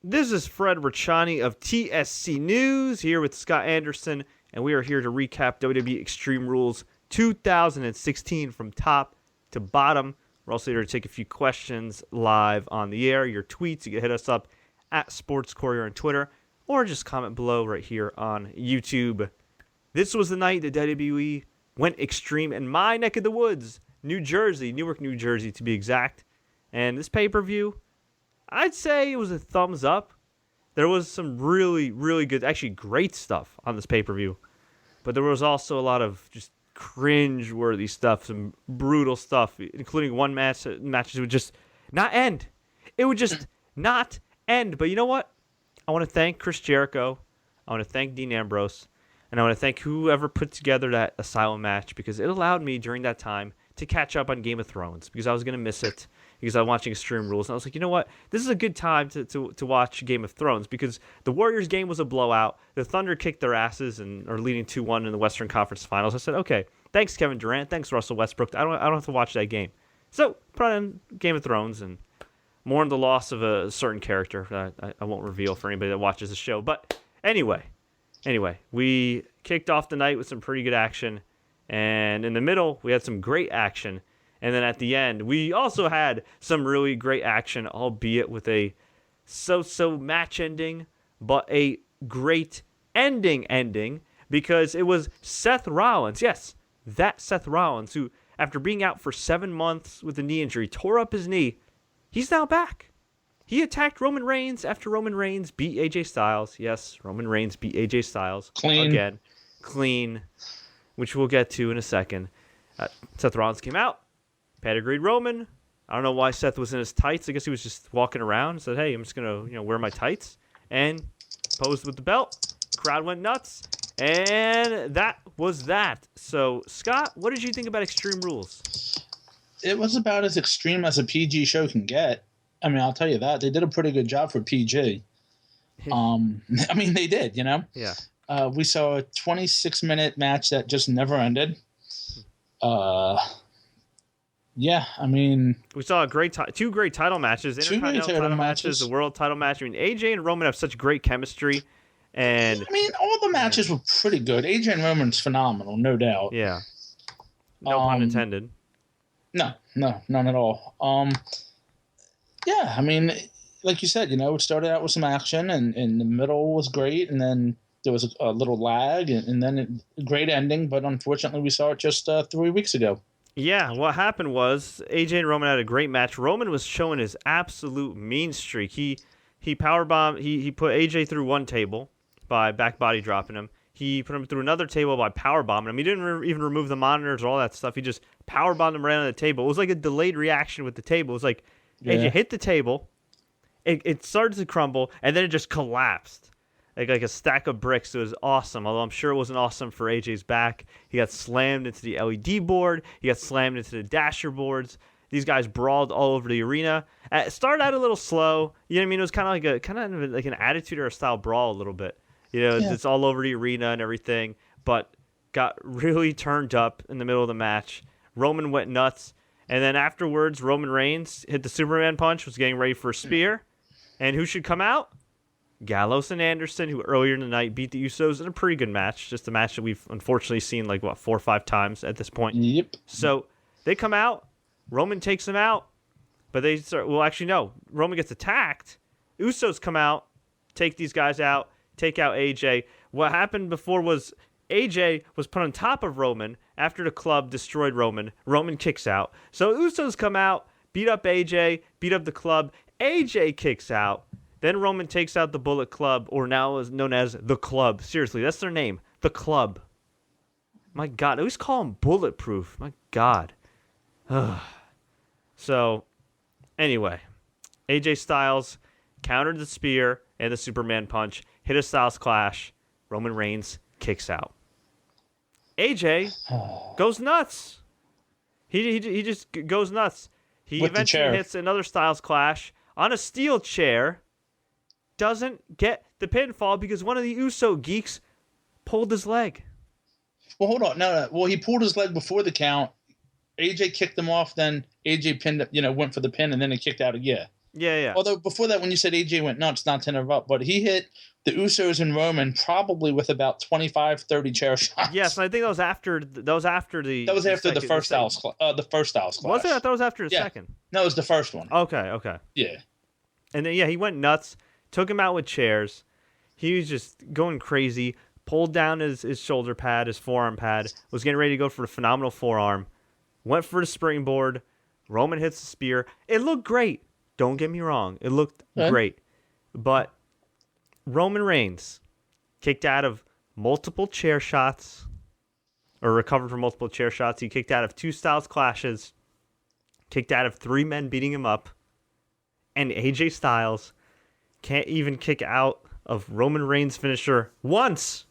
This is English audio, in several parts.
This is Fred Richani of TSC News here with Scott Anderson, and we are here to recap WWE Extreme Rules 2016 from top to bottom. We're also here to take a few questions live on the air. Your tweets, you can hit us up at Sports Courier on Twitter, or just comment below right here on YouTube. This was the night that WWE went extreme in my neck of the woods, New Jersey, Newark, New Jersey to be exact. And this pay-per-view, I'd say it was a thumbs up. There was some really, really good, actually great stuff on this pay-per-view. But there was also a lot of just cringe-worthy stuff, some brutal stuff, including one matches would just not end. It would just not end. But you know what? I want to thank Chris Jericho. I want to thank Dean Ambrose. And I want to thank whoever put together that Asylum match, because it allowed me during that time to catch up on Game of Thrones, because I was going to miss it because I was watching Extreme Rules. And I was like, you know what? This is a good time to watch Game of Thrones, because the Warriors game was a blowout. The Thunder kicked their asses and are leading 2-1 in the Western Conference Finals. I said, okay, thanks Kevin Durant, thanks Russell Westbrook. I don't have to watch that game. So put on Game of Thrones and mourn the loss of a certain character. I won't reveal for anybody that watches the show. But anyway, we kicked off the night with some pretty good action. And in the middle, we had some great action. And then at the end, we also had some really great action, albeit with a so-so match ending, but a great ending, because it was Seth Rollins. Yes, that Seth Rollins, who, after being out for 7 months with a knee injury, tore up his knee. He's now back. He attacked Roman Reigns after Roman Reigns beat AJ Styles. Yes, Roman Reigns beat AJ Styles. Clean, which we'll get to in a second. Seth Rollins came out, pedigreed Roman. I don't know why Seth was in his tights. I guess he was just walking around and said, hey, I'm just going to wear my tights. And posed with the belt. Crowd went nuts. And that was that. So, Scott, what did you think about Extreme Rules? It was about as extreme as a PG show can get. I mean, I'll tell you that. They did a pretty good job for PG. I mean, they did, Yeah. We saw a 26-minute match that just never ended. Yeah, I mean, we saw two great title matches, Intercontinental title matches, the World title match. I mean, AJ and Roman have such great chemistry, and I mean, all the matches were pretty good. AJ and Roman's phenomenal, no doubt. Yeah, no pun intended. No, none at all. Yeah, I mean, like you said, it started out with some action, and the middle was great, and then there was a little lag, and then a great ending. But unfortunately, we saw it just 3 weeks ago. Yeah, what happened was AJ and Roman had a great match. Roman was showing his absolute mean streak. He powerbombed. He put AJ through one table by back body dropping him. He put him through another table by powerbombing him. He didn't even remove the monitors or all that stuff. He just powerbombed him right on the table. It was like a delayed reaction with the table. It was like AJ hit the table, it started to crumble, and then it just collapsed. Like a stack of bricks. It was awesome, although I'm sure it wasn't awesome for AJ's back. He got slammed into the LED board. He got slammed into the dasher boards. These guys brawled all over the arena. It started out a little slow. You know what I mean? It was kind of like an attitude or a style brawl a little bit. It's all over the arena and everything, but got really turned up in the middle of the match. Roman went nuts, and then afterwards, Roman Reigns hit the Superman punch, was getting ready for a spear, and who should come out? Gallows and Anderson, who earlier in the night beat the Usos in a pretty good match. Just a match that we've unfortunately seen 4 or 5 times at this point. Yep. So they come out. Roman takes them out. But they start... Well, actually, no. Roman gets attacked. Usos come out, take these guys out, take out AJ. What happened before was AJ was put on top of Roman after the club destroyed Roman. Roman kicks out. So Usos come out, beat up AJ, beat up the club. AJ kicks out. Then Roman takes out the Bullet Club, or now is known as The Club. Seriously, that's their name. The Club. My God, I always call them Bulletproof. My God. So, anyway, AJ Styles countered the spear and the Superman punch, hit a Styles Clash. Roman Reigns kicks out. AJ goes nuts. He just goes nuts. He eventually hits another Styles Clash on a steel chair. Doesn't get the pinfall because one of the Uso geeks pulled his leg. Well, hold on. No. Well, he pulled his leg before the count. AJ kicked him off, then AJ pinned, went for the pin, and then he kicked out again. Yeah. Although before that, when you said AJ went nuts, not to interrupt, but he hit the Usos and Roman probably with about 25, 30 chair shots. Yes, and I think that was after the. That was after the first Styles clash. Was it? I thought it was after the second. No, it was the first one. Okay. Yeah. And then he went nuts. Took him out with chairs. He was just going crazy. Pulled down his shoulder pad, his forearm pad. Was getting ready to go for a phenomenal forearm. Went for the springboard. Roman hits the spear. It looked great. Don't get me wrong. It looked great. But Roman Reigns kicked out of multiple chair shots, or recovered from multiple chair shots. He kicked out of 2 Styles clashes, kicked out of 3 men beating him up, and AJ Styles can't even kick out of Roman Reigns' finisher once.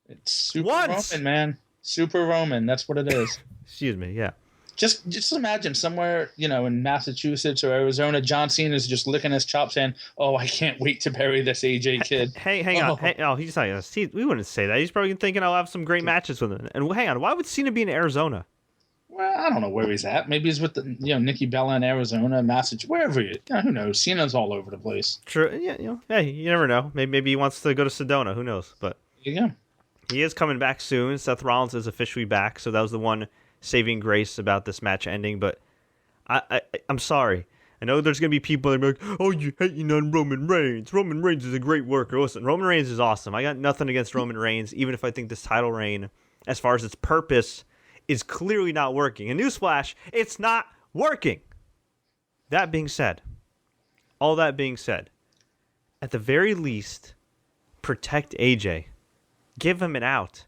It's Super Roman, man. Super Roman. That's what it is. Excuse me, yeah. Just imagine somewhere, in Massachusetts or Arizona, John Cena's just licking his chops saying, "Oh, I can't wait to bury this AJ kid." Hang on. He's not gonna see. We wouldn't say that. He's probably thinking I'll have some great matches with him. And hang on, why would Cena be in Arizona? Well, I don't know where he's at. Maybe he's with Nikki Bella in Arizona, Massachusetts, wherever who knows? Cena's all over the place. True. Yeah. Hey, you never know. Maybe he wants to go to Sedona. Who knows? But there you go. He is coming back soon. Seth Rollins is officially back, so that was the one saving grace about this match ending. But I'm sorry. I know there's going to be people that are like, "Oh, you hating on Roman Reigns. Roman Reigns is a great worker." Listen, Roman Reigns is awesome. I got nothing against Roman Reigns, even if I think this title reign, as far as its purpose, is clearly not working. And newsflash, it's not working. All that being said, at the very least, protect AJ. Give him an out.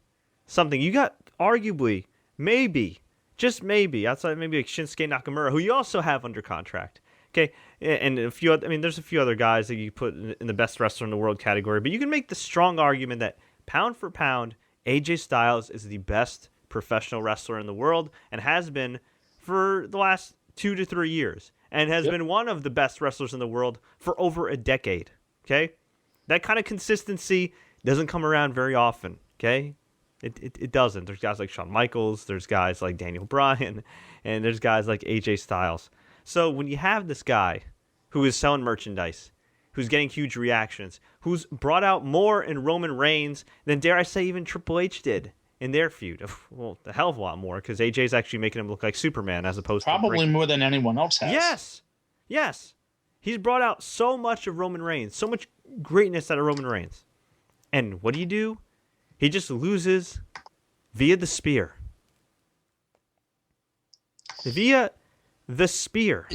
Something. You got, arguably, maybe, just maybe, outside maybe like Shinsuke Nakamura, who you also have under contract. Okay, and a few other, there's a few other guys that you put in the best wrestler in the world category, but you can make the strong argument that pound for pound, AJ Styles is the best professional wrestler in the world and has been for the last 2 to 3 years, and has been one of the best wrestlers in the world for over a decade. Okay, that kind of consistency doesn't come around very often. Okay, it doesn't. There's guys like Shawn Michaels, there's guys like Daniel Bryan, and there's guys like AJ Styles. So when you have this guy who is selling merchandise, who's getting huge reactions, who's brought out more in Roman Reigns than, dare I say, even Triple H did in their feud. Well, a hell of a lot more, because AJ's actually making him look like Superman as opposed to probably more than anyone else has. Yes. He's brought out so much of Roman Reigns, so much greatness out of Roman Reigns. And what do? He just loses via the spear. Via the spear.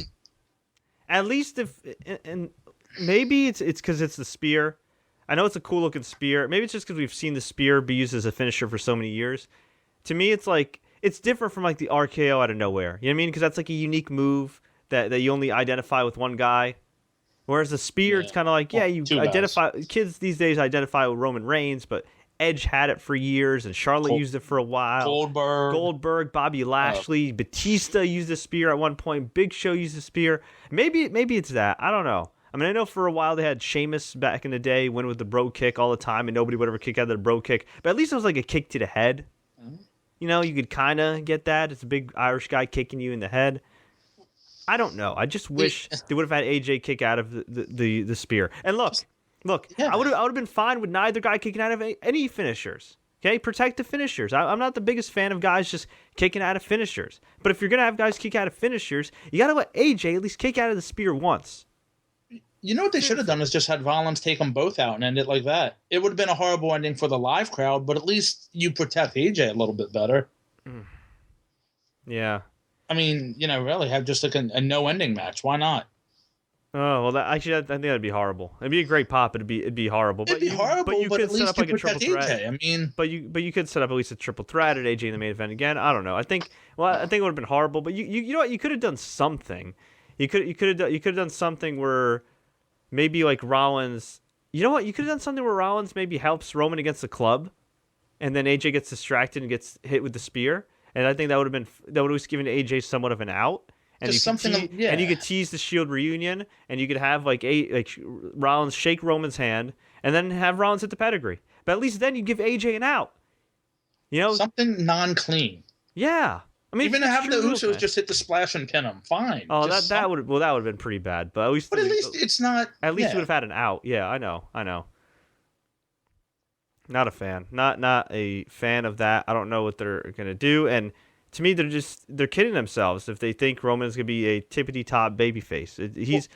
At least and maybe it's because it's the spear. I know it's a cool looking spear. Maybe it's just because we've seen the spear be used as a finisher for so many years. To me, it's like, it's different from like the RKO out of nowhere. You know what I mean? Because that's like a unique move that you only identify with one guy. Whereas the spear, it's kind of like, you identify, kids these days identify with Roman Reigns, but Edge had it for years, and Charlotte used it for a while. Goldberg, Bobby Lashley, Batista used the spear at one point. Big Show used the spear. Maybe it's that. I don't know. I mean, I know for a while they had Sheamus back in the day win with the bro kick all the time, and nobody would ever kick out of the bro kick. But at least it was like a kick to the head. Mm-hmm. You could kind of get that. It's a big Irish guy kicking you in the head. I don't know. I just wish they would have had AJ kick out of the spear. And look, I would have been fine with neither guy kicking out of any finishers. Okay, protect the finishers. I'm not the biggest fan of guys just kicking out of finishers. But if you're gonna have guys kick out of finishers, you gotta let AJ at least kick out of the spear once. You know what they should have done is just had Rollins take them both out and end it like that. It would have been a horrible ending for the live crowd, but at least you protect AJ a little bit better. Yeah. I mean, really have just like a no-ending match. Why not? Oh, well, I think that'd be horrible. It'd be a great pop. It'd be horrible. It'd be horrible, but you could set up like a triple threat. I mean, but you could set up at least a triple threat at AJ in the main event again. I don't know. I think it would have been horrible. But you know what? You could have done something. You could have done something where maybe like Rollins. You know what? You could have done something where Rollins maybe helps Roman against the club, and then AJ gets distracted and gets hit with the spear. And I think that would have given AJ somewhat of an out. And and you could tease the Shield reunion, and you could have like Rollins shake Roman's hand, and then have Rollins hit the pedigree. But at least then you give AJ an out. Something non-clean. Yeah, I mean, even to have the Extreme Rules, Usos man. just hit the splash and pin him, fine. Oh, Just that would have been pretty bad, but at least it's not. At least yeah. we would have had an out. Yeah, I know. Not a fan. Not a fan of that. I don't know what they're gonna do, and to me, they're kidding themselves if they think Roman's gonna be a tippity top babyface.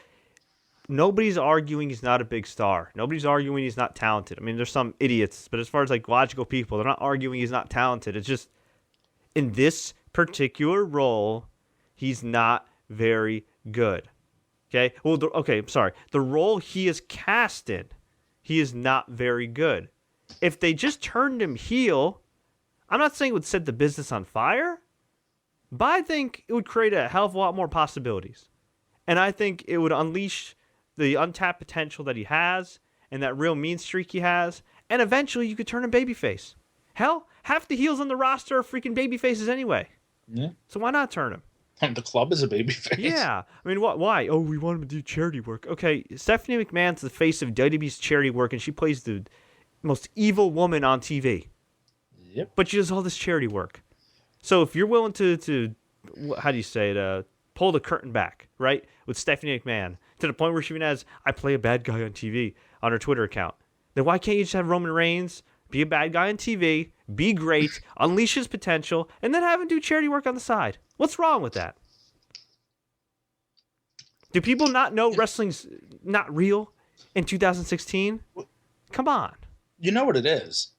Nobody's arguing he's not a big star. Nobody's arguing he's not talented. I mean, there's some idiots, but as far as like logical people, they're not arguing he's not talented. It's just in this particular role, he's not very good. Okay? Well, I'm sorry. The role he is cast in, he is not very good. If they just turned him heel, I'm not saying it would set the business on fire, but I think it would create a hell of a lot more possibilities. And I think it would unleash the untapped potential that he has and that real mean streak he has, and eventually you could turn him babyface. Hell, half the heels on the roster are freaking babyfaces anyway. Yeah. So why not turn him? The club is a babyface. Yeah. I mean, why? Oh, we want him to do charity work. Okay, Stephanie McMahon's the face of WWE's charity work, and she plays the most evil woman on TV. Yep. But she does all this charity work. So if you're willing to how do you say it, pull the curtain back, right, with Stephanie McMahon, to the point where she even has, I play a bad guy on TV on her Twitter account, then why can't you just have Roman Reigns be a bad guy on TV, be great, unleash his potential, and then have him do charity work on the side? What's wrong with that? Do people not know wrestling's not real in 2016? Come on. You know what it is?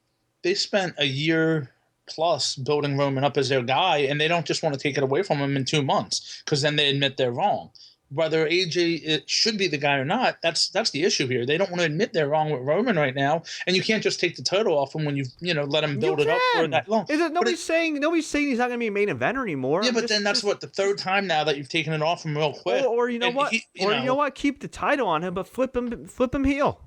They spent a year plus building Roman up as their guy, and they don't just want to take it away from him in 2 months because then they admit they're wrong. Whether AJ should be the guy or not, that's the issue here. They don't want to admit they're wrong with Roman right now, and you can't just take the title off him when you let him build it up for that long. Nobody's saying he's not going to be a main eventer anymore. Yeah, but then that's the third time now that you've taken it off him real quick. Or you know what? You know what? Keep the title on him, but flip him heel.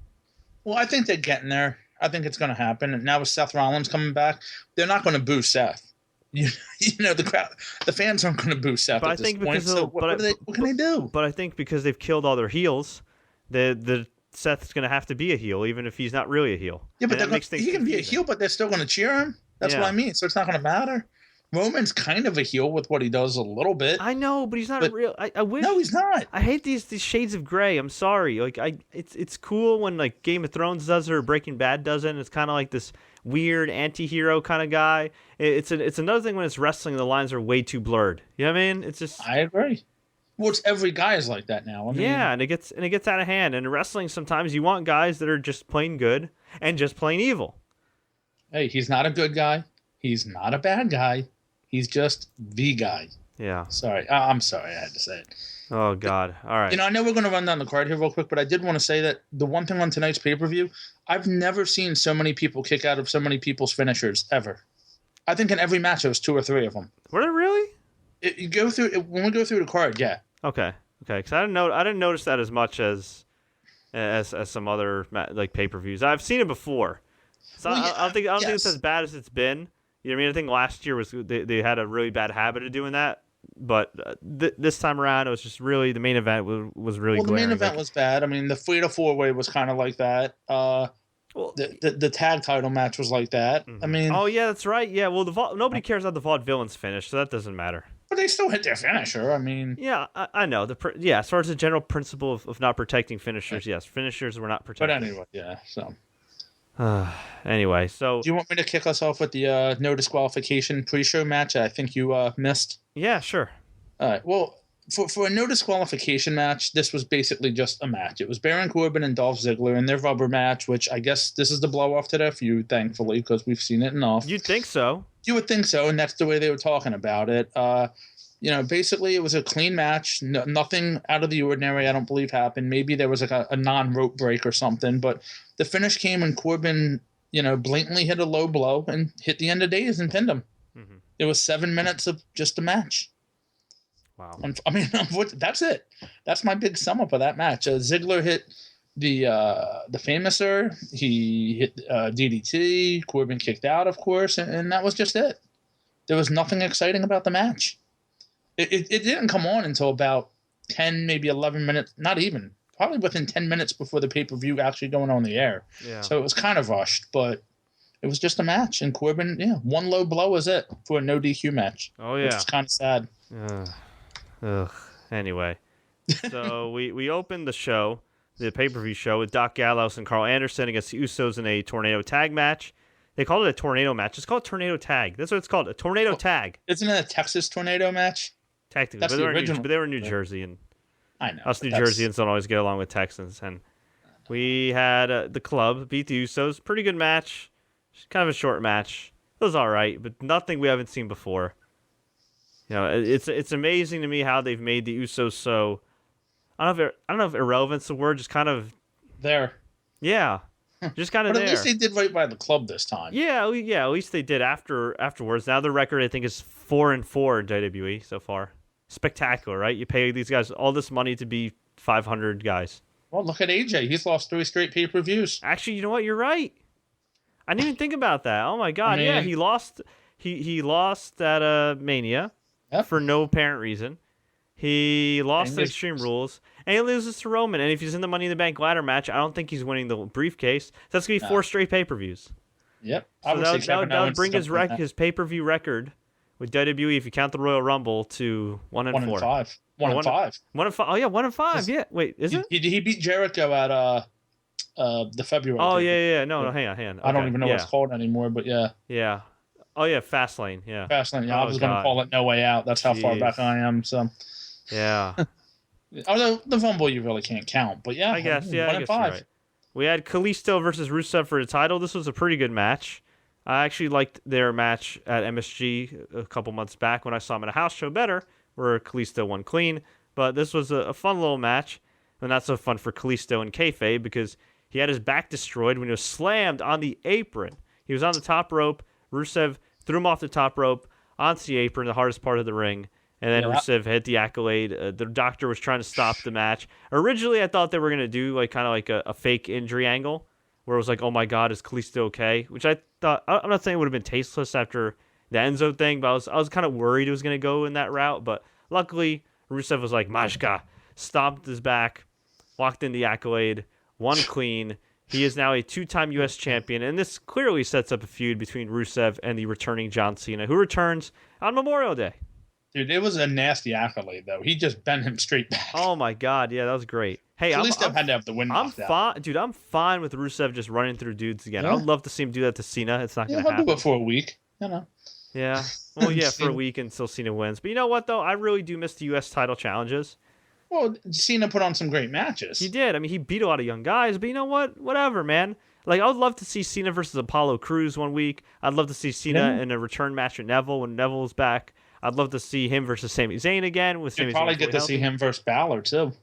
Well, I think they're getting there. I think it's going to happen. And now with Seth Rollins coming back, they're not going to boo Seth. The crowd, the fans aren't going to boo Seth at this point. So what can they do? But I think because they've killed all their heels, the Seth's going to have to be a heel, even if he's not really a heel. Yeah, but he can be a heel, but they're still going to cheer him. That's what I mean. So it's not going to matter. Roman's kind of a heel with what he does a little bit. I know, but he's not a real. I wish. No, he's not. I hate these shades of gray. I'm sorry. It's cool when like Game of Thrones does it or Breaking Bad does it. And it's kind of like this weird anti-hero kind of guy. It's another thing when it's wrestling. The lines are way too blurred. You know what I mean? It's just. I agree. Well, it's every guy is like that now. I mean, yeah, and it gets out of hand. And in wrestling, sometimes you want guys that are just plain good and just plain evil. Hey, he's not a good guy. He's not a bad guy. He's just the guy. Yeah. Sorry. I'm sorry I had to say it. Oh, God. All right. I know we're going to run down the card here real quick, but I did want to say that the one thing on tonight's pay-per-view, I've never seen so many people kick out of so many people's finishers, ever. I think in every match there was 2 or 3 of them. Were there really? When we go through the card, yeah. Okay. Because I didn't notice that as much as some other like pay-per-views. I've seen it before. So well, yeah, I don't think it's as bad as it's been. You know what I mean? I think last year they had a really bad habit of doing that, but this time around it was just really the main event was really. Well, the main event was bad. I mean, the 3-4-way was kind of like that. The tag title match was like that. Mm-hmm. I mean, oh yeah, that's right. Yeah, well, nobody cares about the Vaudevillains finish, so that doesn't matter. But they still hit their finisher. I mean, yeah, I know as far as the general principle of not protecting finishers, yes, finishers were not protected. But anyway, yeah, so. Anyway, so do you want me to kick us off with the no disqualification pre-show match I think you missed? Yeah, sure. All right. Well, for a no disqualification match, this was basically just a match. It was Baron Corbin and Dolph Ziggler in their rubber match, which I guess this is the blow-off to their feud, thankfully, because we've seen it enough. You'd think so. You would think so, and that's the way they were talking about it. Basically it was a clean match. Nothing out of the ordinary, I don't believe, happened. Maybe there was like a non-rope break or something, but the finish came when Corbin, blatantly hit a low blow and hit the end of days and pinned him. Mm-hmm. It was 7 minutes of just a match. Wow. I mean, that's it. That's my big sum up of that match. Ziggler hit the Famouser. He hit DDT. Corbin kicked out, of course, and that was just it. There was nothing exciting about the match. It didn't come on until about 10, maybe 11 minutes, not even, probably within 10 minutes before the pay-per-view actually going on the air. Yeah. So it was kind of rushed, but it was just a match, and Corbin, one low blow is it for a no DQ match. Oh yeah, which is kind of sad. Ugh. Anyway, so we opened the show, the pay-per-view show, with Doc Gallows and Carl Anderson against the Usos in a tornado tag match. They called it a tornado match. It's called tornado tag. That's what it's called, a tornado tag. Isn't it a Texas tornado match? Technically, That's but the they were in New Jersey, and I know us New Jerseyans don't always get along with Texans. And we had the club beat the Usos. Pretty good match. Kind of a short match. It was all right, but nothing we haven't seen before. It's amazing to me how they've made the Usos so. I don't know if irrelevant's the word. Just kind of there. Yeah, just kind of but there. At least they did right by the club this time. Yeah. At least they did afterwards. Now the record I think is 4-4 in WWE so far. Spectacular, right? You pay these guys all this money to be 500 guys. Well, look at AJ. He's lost 3 straight pay-per-views. Actually, you know what? You're right. I didn't even think about that. Oh my God! Yeah, he lost. He lost at Mania for no apparent reason. He lost at Extreme Rules, and he loses to Roman. And if he's in the Money in the Bank ladder match, I don't think he's winning the briefcase. So that's gonna be 4 straight pay-per-views. Yep. So that would bring his pay-per-view record with WWE, if you count the Royal Rumble, to 1-4. 1-5. 1-5. 1-5. Oh yeah, 1-5. Yeah. Wait, is it? He beat Jericho at the February. Oh yeah. No, hang on. Okay. I don't even know what it's called anymore, but yeah. Yeah. Oh yeah, Fastlane. Yeah. Fastlane. Yeah, I was gonna call it No Way Out. That's how far back I am. So. Yeah. Although the Rumble you really can't count, but yeah. I guess. Yeah. 1-5. Right. We had Kalisto versus Rusev for the title. This was a pretty good match. I actually liked their match at MSG a couple months back when I saw them in a house show better, where Kalisto won clean. But this was a fun little match, and not so fun for Kalisto and kayfabe because he had his back destroyed when he was slammed on the apron. He was on the top rope. Rusev threw him off the top rope onto the apron, the hardest part of the ring. And then Rusev hit the accolade. The doctor was trying to stop the match. Originally, I thought they were going to do kind of a fake injury angle, where it was like, oh my God, is Kalisto okay? Which I thought, I'm not saying it would have been tasteless after the Enzo thing, but I was kind of worried it was going to go in that route. But luckily, Rusev was like, Mashka, stomped his back, walked in the accolade, won clean. He is now a 2-time U.S. champion, and this clearly sets up a feud between Rusev and the returning John Cena, who returns on Memorial Day. Dude, it was a nasty accolade, though. He just bent him straight back. Oh, my God. Yeah, that was great. Hey, at least had to have the win knocked out. Dude, I'm fine with Rusev just running through dudes again. Yeah. I'd love to see him do that to Cena. It's not going to happen. He'll do it for a week. Yeah. Well, yeah, for a week until Cena wins. But you know what, though? I really do miss the U.S. title challenges. Well, Cena put on some great matches. He did. I mean, he beat a lot of young guys. But you know what? Whatever, man. Like, I would love to see Cena versus Apollo Crews one week. I'd love to see Cena in a return match with Neville when Neville's back. I'd love to see him versus Sami Zayn again. You'd probably get to see him versus Balor, too.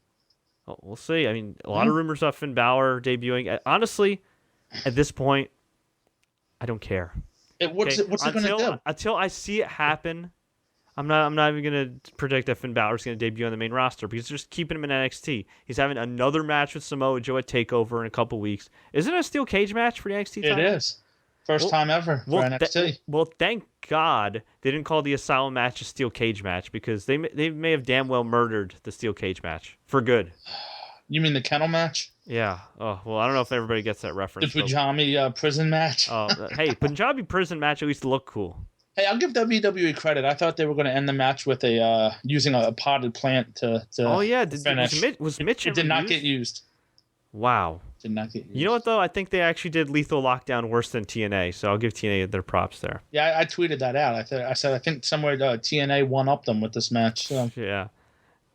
Oh, we'll see. I mean, a lot of rumors about Finn Balor debuting. Honestly, at this point, I don't care. What's it going to do? Until I see it happen, I'm not even going to predict that Finn Balor's going to debut on the main roster because they're just keeping him in NXT. He's having another match with Samoa Joe at TakeOver in a couple weeks. Isn't it a steel cage match for the NXT title? It is. First time ever for NXT. Well, thank God they didn't call the Asylum match a steel cage match because they may have damn well murdered the steel cage match for good. You mean the kennel match? Yeah. Oh, well, I don't know if everybody gets that reference. The Punjabi prison match? Hey, Punjabi prison match at least looked cool. Hey, I'll give WWE credit. I thought they were going to end the match with using a potted plant to finish. Was Mitch It did not get used. Wow. Did not get used. You know what, though? I think they actually did Lethal Lockdown worse than TNA, so I'll give TNA their props there. Yeah, I tweeted that out. I said I think somewhere TNA one-upped them with this match. So. Yeah.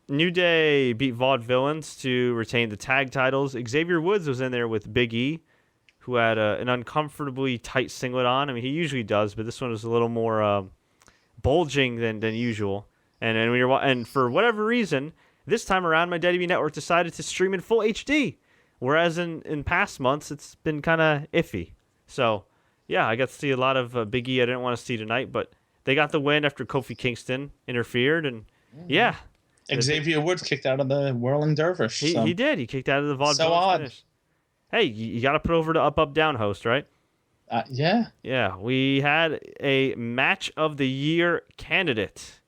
New Day beat Vaudevillains to retain the tag titles. Xavier Woods was in there with Big E, who had an uncomfortably tight singlet on. I mean, he usually does, but this one was a little more bulging than usual. And for whatever reason, this time around, my WWE Network decided to stream in full HD, whereas in past months, it's been kind of iffy. So, yeah, I got to see a lot of Big E I didn't want to see tonight, but they got the win after Kofi Kingston interfered, and yeah. Xavier Woods kicked out of the Whirling Dervish. He did. He kicked out of the Vaudevillains so odd. Finish. Hey, you got to put over the up, down host, right? Yeah. Yeah, we had a match of the year candidate.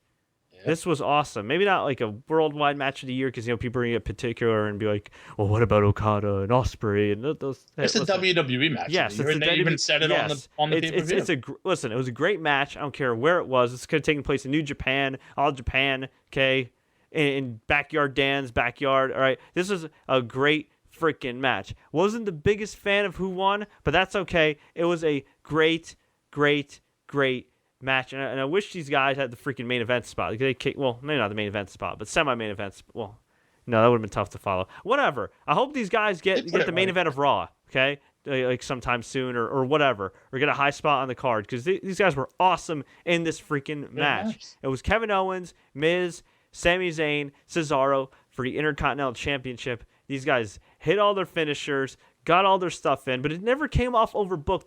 This was awesome. Maybe not like a worldwide match of the year because people are gonna get particular and be like, "Well, what about Okada and Ospreay and those?" It's a WWE match. Yes, it's they even said it on the pay-per-view. Listen. It was a great match. I don't care where it was. This could have taken place in New Japan, All Japan, okay, in Backyard Dan's backyard. All right, this was a great freaking match. Wasn't the biggest fan of who won, but that's okay. It was a great match, and I wish these guys had the freaking main event spot. Well, maybe not the main event spot, but semi-main events. Well, no, that would have been tough to follow. Whatever. I hope these guys get the main event of Raw, okay, like sometime soon or whatever, or get a high spot on the card because these guys were awesome in this freaking match. Nice. It was Kevin Owens, Miz, Sami Zayn, Cesaro for the Intercontinental Championship. These guys hit all their finishers, got all their stuff in, but it never came off overbooked.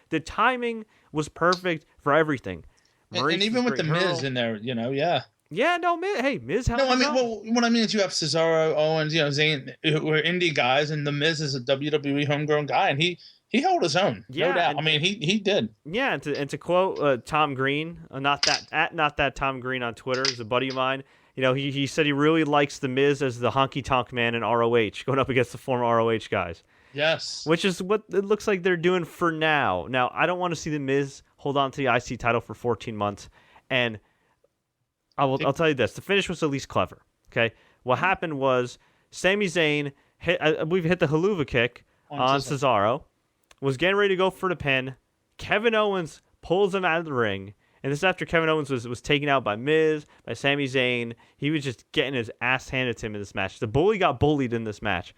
The timing was perfect for everything. And even with the Miz in there, yeah. Yeah, no, Miz. No, I mean, well, what I mean is you have Cesaro, Owens, Zayn, who are indie guys, and the Miz is a WWE homegrown guy, and he held his own, no doubt. I mean, he did. Yeah, and to quote Tom Green, not that Tom Green on Twitter, is a buddy of mine. He said he really likes the Miz as the honky tonk man in ROH, going up against the former ROH guys. Yes. Which is what it looks like they're doing for now. Now, I don't want to see the Miz hold on to the IC title for 14 months. And I'll tell you this. The finish was at least clever. Okay? What happened was Sami Zayn hit the haluva kick on Cesaro, was getting ready to go for the pin. Kevin Owens pulls him out of the ring. And this is after Kevin Owens was taken out by Miz, by Sami Zayn. He was just getting his ass handed to him in this match. The bully got bullied in this match.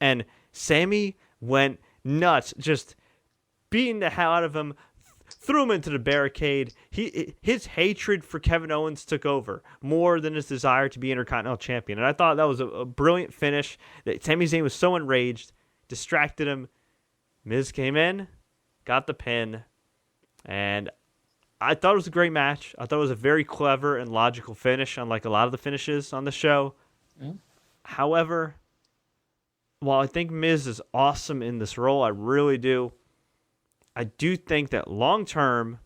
And Sami went nuts, just beating the hell out of him, threw him into the barricade. His hatred for Kevin Owens took over more than his desire to be Intercontinental Champion. And I thought that was a brilliant finish. Sami Zayn was so enraged, distracted him. Miz came in, got the pin, and I thought it was a great match. I thought it was a very clever and logical finish, unlike a lot of the finishes on the show. Mm. However, while I think Miz is awesome in this role, I really do, I do think that long-term,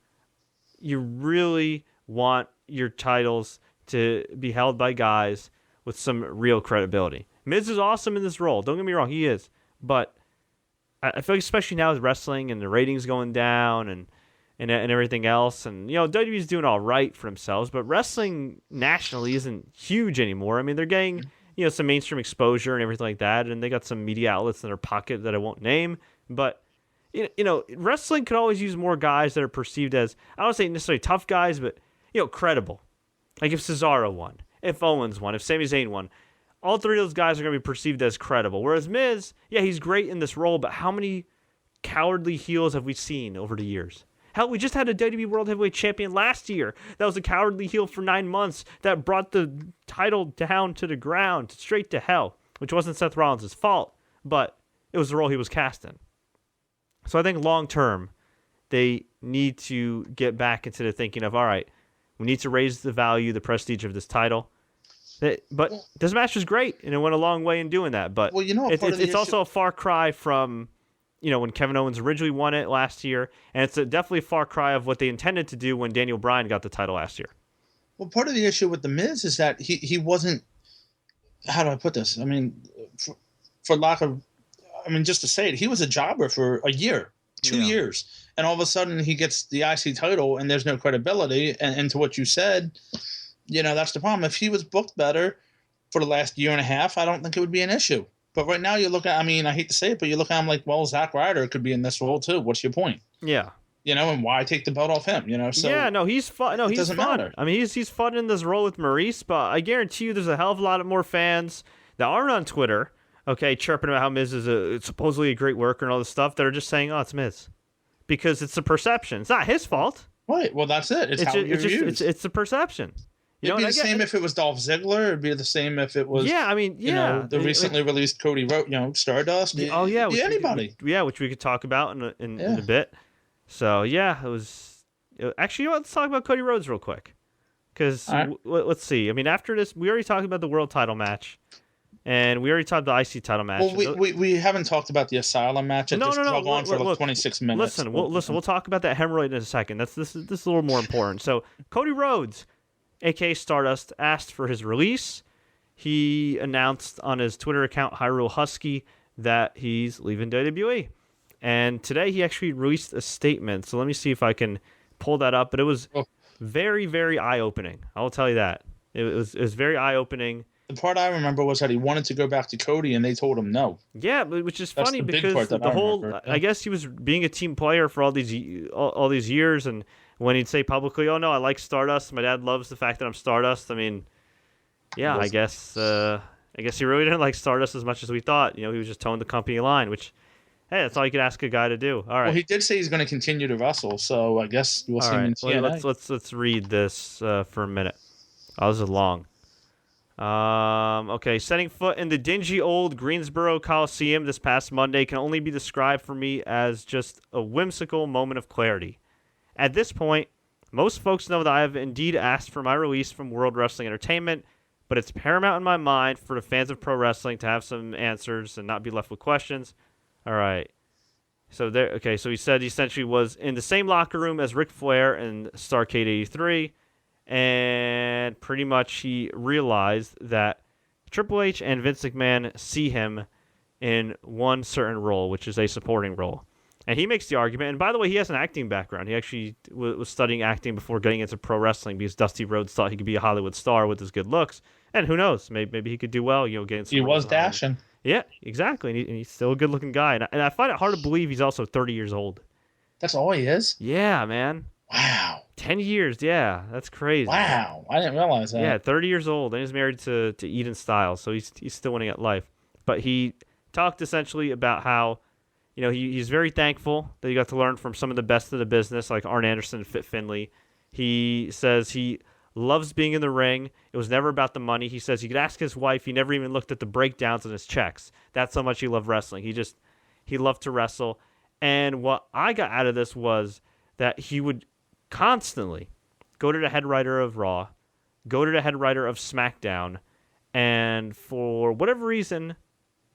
you really want your titles to be held by guys with some real credibility. Miz is awesome in this role. Don't get me wrong, he is. But I feel like especially now with wrestling and the ratings going down and everything else, and WWE's doing all right for themselves, but wrestling nationally isn't huge anymore. I mean, they're getting some mainstream exposure and everything like that, and they got some media outlets in their pocket that I won't name, but wrestling could always use more guys that are perceived as, I don't say necessarily tough guys, but credible. Like if Cesaro won, if Owens won, if Sami Zayn won, all three of those guys are going to be perceived as credible. Whereas Miz, yeah, he's great in this role, but how many cowardly heels have we seen over the years? Hell, we just had a WWE World Heavyweight Champion last year that was a cowardly heel for 9 months that brought the title down to the ground, straight to hell, which wasn't Seth Rollins' fault, but it was the role he was cast in. So I think long term, they need to get back into the thinking of, all right, we need to raise the value, the prestige of this title. But this match was great, and it went a long way in doing that. But it's also a far cry from when Kevin Owens originally won it last year, and it's definitely a far cry of what they intended to do when Daniel Bryan got the title last year. Well, part of the issue with The Miz is that he wasn't, how do I put this? I mean, for lack of, just to say it, he was a jobber for a year, 2 years, and all of a sudden he gets the IC title and there's no credibility, and to what you said, that's the problem. If he was booked better for the last year and a half, I don't think it would be an issue. But right now, you look at, I hate to say it, but you look at him like, well, Zack Ryder could be in this role too. What's your point? Yeah. And why take the belt off him? So yeah, no, he's fun. No, he's fun. Matter. He's fun in this role with Maurice, but I guarantee you, there's a hell of a lot more fans that aren't on Twitter, okay, chirping about how Miz is supposedly a great worker and all this stuff, that are just saying, oh, it's Miz, because it's a perception. It's not his fault. Right. Well, that's it. It's a perception. It'd be the same if it was Dolph Ziggler. It'd be the same if it was, the recently released Cody Rhodes, Stardust. Oh, yeah. Anybody. Which we could talk about in a bit. So, yeah, it was... Actually, let's talk about Cody Rhodes real quick. Because, let's see. After this, we already talked about the world title match. And we already talked about the IC title match. Well, we haven't talked about the Asylum match. No. Drug on for 26 minutes. We'll talk about that hemorrhoid in a second. This is a little more important. So, Cody Rhodes... a.k.a. Stardust, asked for his release. He announced on his Twitter account, Hyrule Husky, that he's leaving WWE. And today he actually released a statement. So let me see if I can pull that up. But it was very, very eye-opening. I will tell you that. It was very eye-opening. The part I remember was that he wanted to go back to Cody, and they told him no. Yeah, which is funny because I I guess he was being a team player for all these years, and when he'd say publicly, "Oh no, I like Stardust. My dad loves the fact that I'm Stardust." I mean, yeah, I guess he really didn't like Stardust as much as we thought. He was just towing the company line, which, hey, that's all you could ask a guy to do. All right. Well, he did say he's going to continue to wrestle, so I guess we'll see him in TNA. Let's read this for a minute. Oh, this is long. Okay, setting foot in the dingy old Greensboro Coliseum this past Monday can only be described for me as just a whimsical moment of clarity. At this point, most folks know that I have indeed asked for my release from World Wrestling Entertainment, but it's paramount in my mind for the fans of pro wrestling to have some answers and not be left with questions. All right. So he said he essentially was in the same locker room as Ric Flair and Starrcade 83. And pretty much he realized that Triple H and Vince McMahon see him in one certain role, which is a supporting role. And he makes the argument, and by the way, he has an acting background. He actually was studying acting before getting into pro wrestling because Dusty Rhodes thought he could be a Hollywood star with his good looks. And who knows, maybe he could do well, getting some. He was dashing. Yeah, exactly, and he's still a good-looking guy. And I find it hard to believe he's also 30 years old. That's all he is? Yeah, man. Wow. 10 years, yeah. That's crazy. Wow. I didn't realize that. Yeah, 30 years old, and he's married to Eden Styles, so he's still winning at life. But he talked essentially about how, he's very thankful that he got to learn from some of the best of the business, like Arn Anderson and Fit Finlay. He says he loves being in the ring. It was never about the money. He says he could ask his wife. He never even looked at the breakdowns on his checks. That's how much he loved wrestling. He loved to wrestle. And what I got out of this was that he would constantly go to the head writer of Raw, go to the head writer of SmackDown, and for whatever reason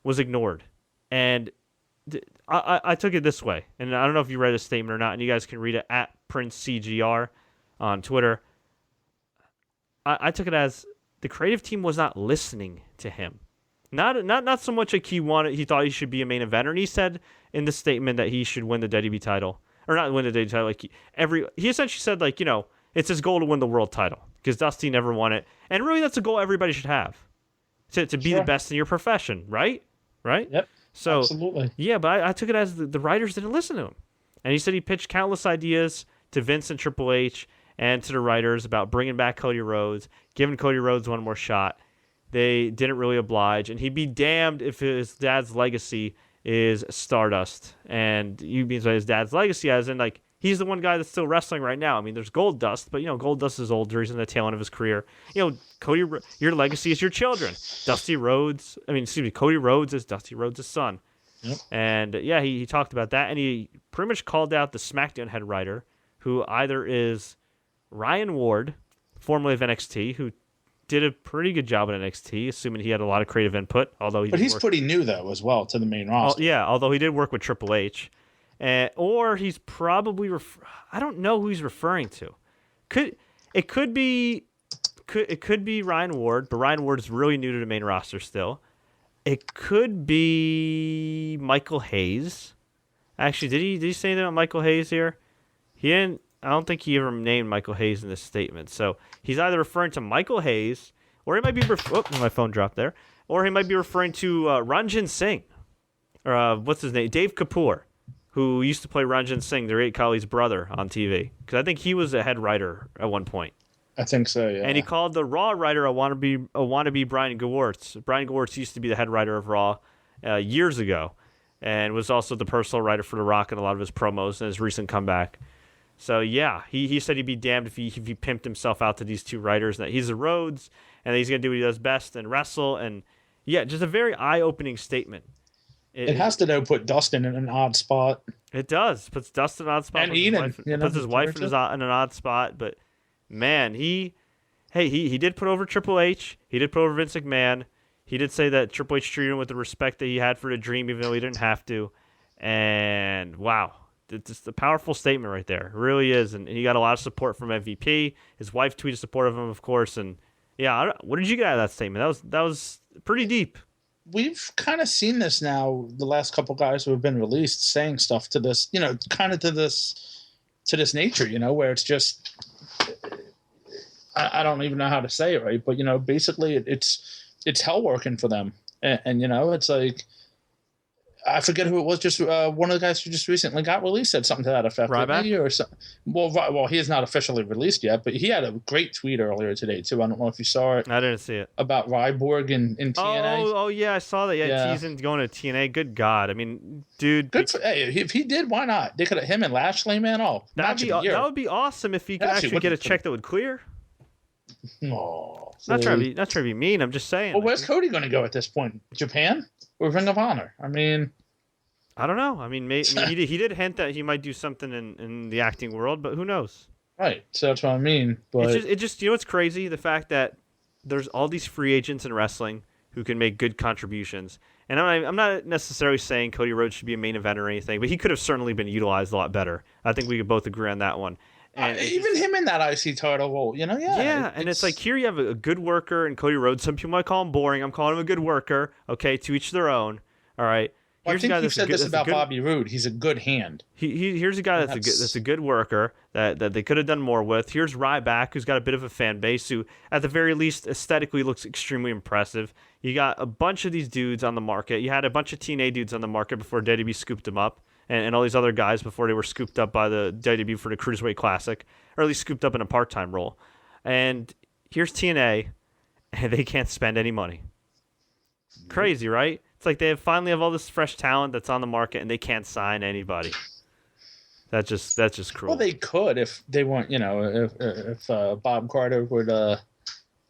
was ignored. And I took it this way, and I don't know if you read his statement or not, and you guys can read it at PrinceCGR on Twitter. I took it as the creative team was not listening to him. Not so much like he thought he should be a main eventer, and he said in the statement that he should win the WWE title. Or not win the WWE title. Like he essentially said, like, it's his goal to win the world title because Dusty never won it, and really that's a goal everybody should have, to be the best in your profession, right? Right? Yep. So absolutely. Yeah, but I took it as the writers didn't listen to him, and he said he pitched countless ideas to Vince and Triple H and to the writers about bringing back Cody Rhodes, giving Cody Rhodes one more shot. They didn't really oblige, and he'd be damned if his dad's legacy is Stardust, and you mean his dad's legacy as in, like, he's the one guy that's still wrestling right now. I mean, there's Goldust, but Goldust is older. He's in the tail end of his career. Cody, your legacy is your children. Cody Rhodes is Dusty Rhodes' son. Yep. And yeah, he talked about that, and he pretty much called out the SmackDown head writer, who either is Ryan Ward, formerly of NXT, who did a pretty good job at NXT, assuming he had a lot of creative input. But he's pretty new, though, as well, to the main roster. Although he did work with Triple H. Or he's probably... I don't know who he's referring to. It could be Ryan Ward, but Ryan Ward is really new to the main roster still. It could be Michael Hayes. Actually, did he say anything about Michael Hayes here? He didn't... I don't think he ever named Michael Hayes in this statement. So he's either referring to Michael Hayes, or he might be... my phone dropped there. Or he might be referring to Ranjin Singh. Or what's his name? Dave Kapoor, who used to play Ranjin Singh, their 8 Kali's brother, on TV. Because I think he was a head writer at one point. I think so, yeah. And he called the Raw writer a wannabe Brian Gewirtz. Brian Gewirtz used to be the head writer of Raw years ago, and was also the personal writer for The Rock in a lot of his promos and his recent comeback. So yeah, he said he'd be damned if he pimped himself out to these 2 writers, and that he's a Rhodes, and that he's going to do what he does best and wrestle. And yeah, just a very eye-opening statement. It has to, though, put Dustin in an odd spot. It does. Puts Dustin in an odd spot. And Eden. Puts his wife in an odd spot. But, man, he did put over Triple H. He did put over Vince McMahon. He did say that Triple H treated him with the respect that he had for the Dream, even though he didn't have to. And, wow. it's just a powerful statement right there. It really is, and he got a lot of support from MVP. His wife tweeted support of him, of course, and yeah. What did you get out of that statement? That was pretty deep. We've kind of seen this now. The last couple guys who have been released saying stuff to this, kind of to this nature, where it's just, I don't even know how to say it right, but basically it's hell working for them, and it's like. I forget who it was. Just one of the guys who just recently got released said something to that effect. Ryback? Or something. Well, he is not officially released yet, but he had a great tweet earlier today too. I don't know if you saw it. I didn't see it. About Ryborg in TNA. Oh yeah, I saw that. Yeah, teasing going to TNA. Good God, I mean, dude. If he did, why not? They could have him and Lashley, man. That would be awesome if he could actually get a check that would clear. No, not trying to be mean. I'm just saying. Well, where's Cody going to go at this point? Japan or Ring of Honor? I mean. I don't know. I mean, he did hint that he might do something in the acting world, but who knows? Right. So that's what I mean. But it just what's crazy? The fact that there's all these free agents in wrestling who can make good contributions. And I'm not necessarily saying Cody Rhodes should be a main event or anything, but he could have certainly been utilized a lot better. I think we could both agree on that one. And even him in that IC title role, Yeah, and it's like here you have a good worker and Cody Rhodes. Some people might call him boring. I'm calling him a good worker. Okay, to each their own. All right. Well, I think you said this about Bobby Roode. He's a good hand. Here's a guy that's a good worker that they could have done more with. Here's Ryback, who's got a bit of a fan base, who at the very least aesthetically looks extremely impressive. You got a bunch of these dudes on the market. You had a bunch of TNA dudes on the market before WWE scooped them up, and all these other guys before they were scooped up by the WWE for the Cruiserweight Classic, or at least scooped up in a part-time role. And here's TNA, and they can't spend any money. Crazy, right? It's like they finally have all this fresh talent that's on the market, and they can't sign anybody. That's just cruel. Well, they could if they want, if Bob Carter would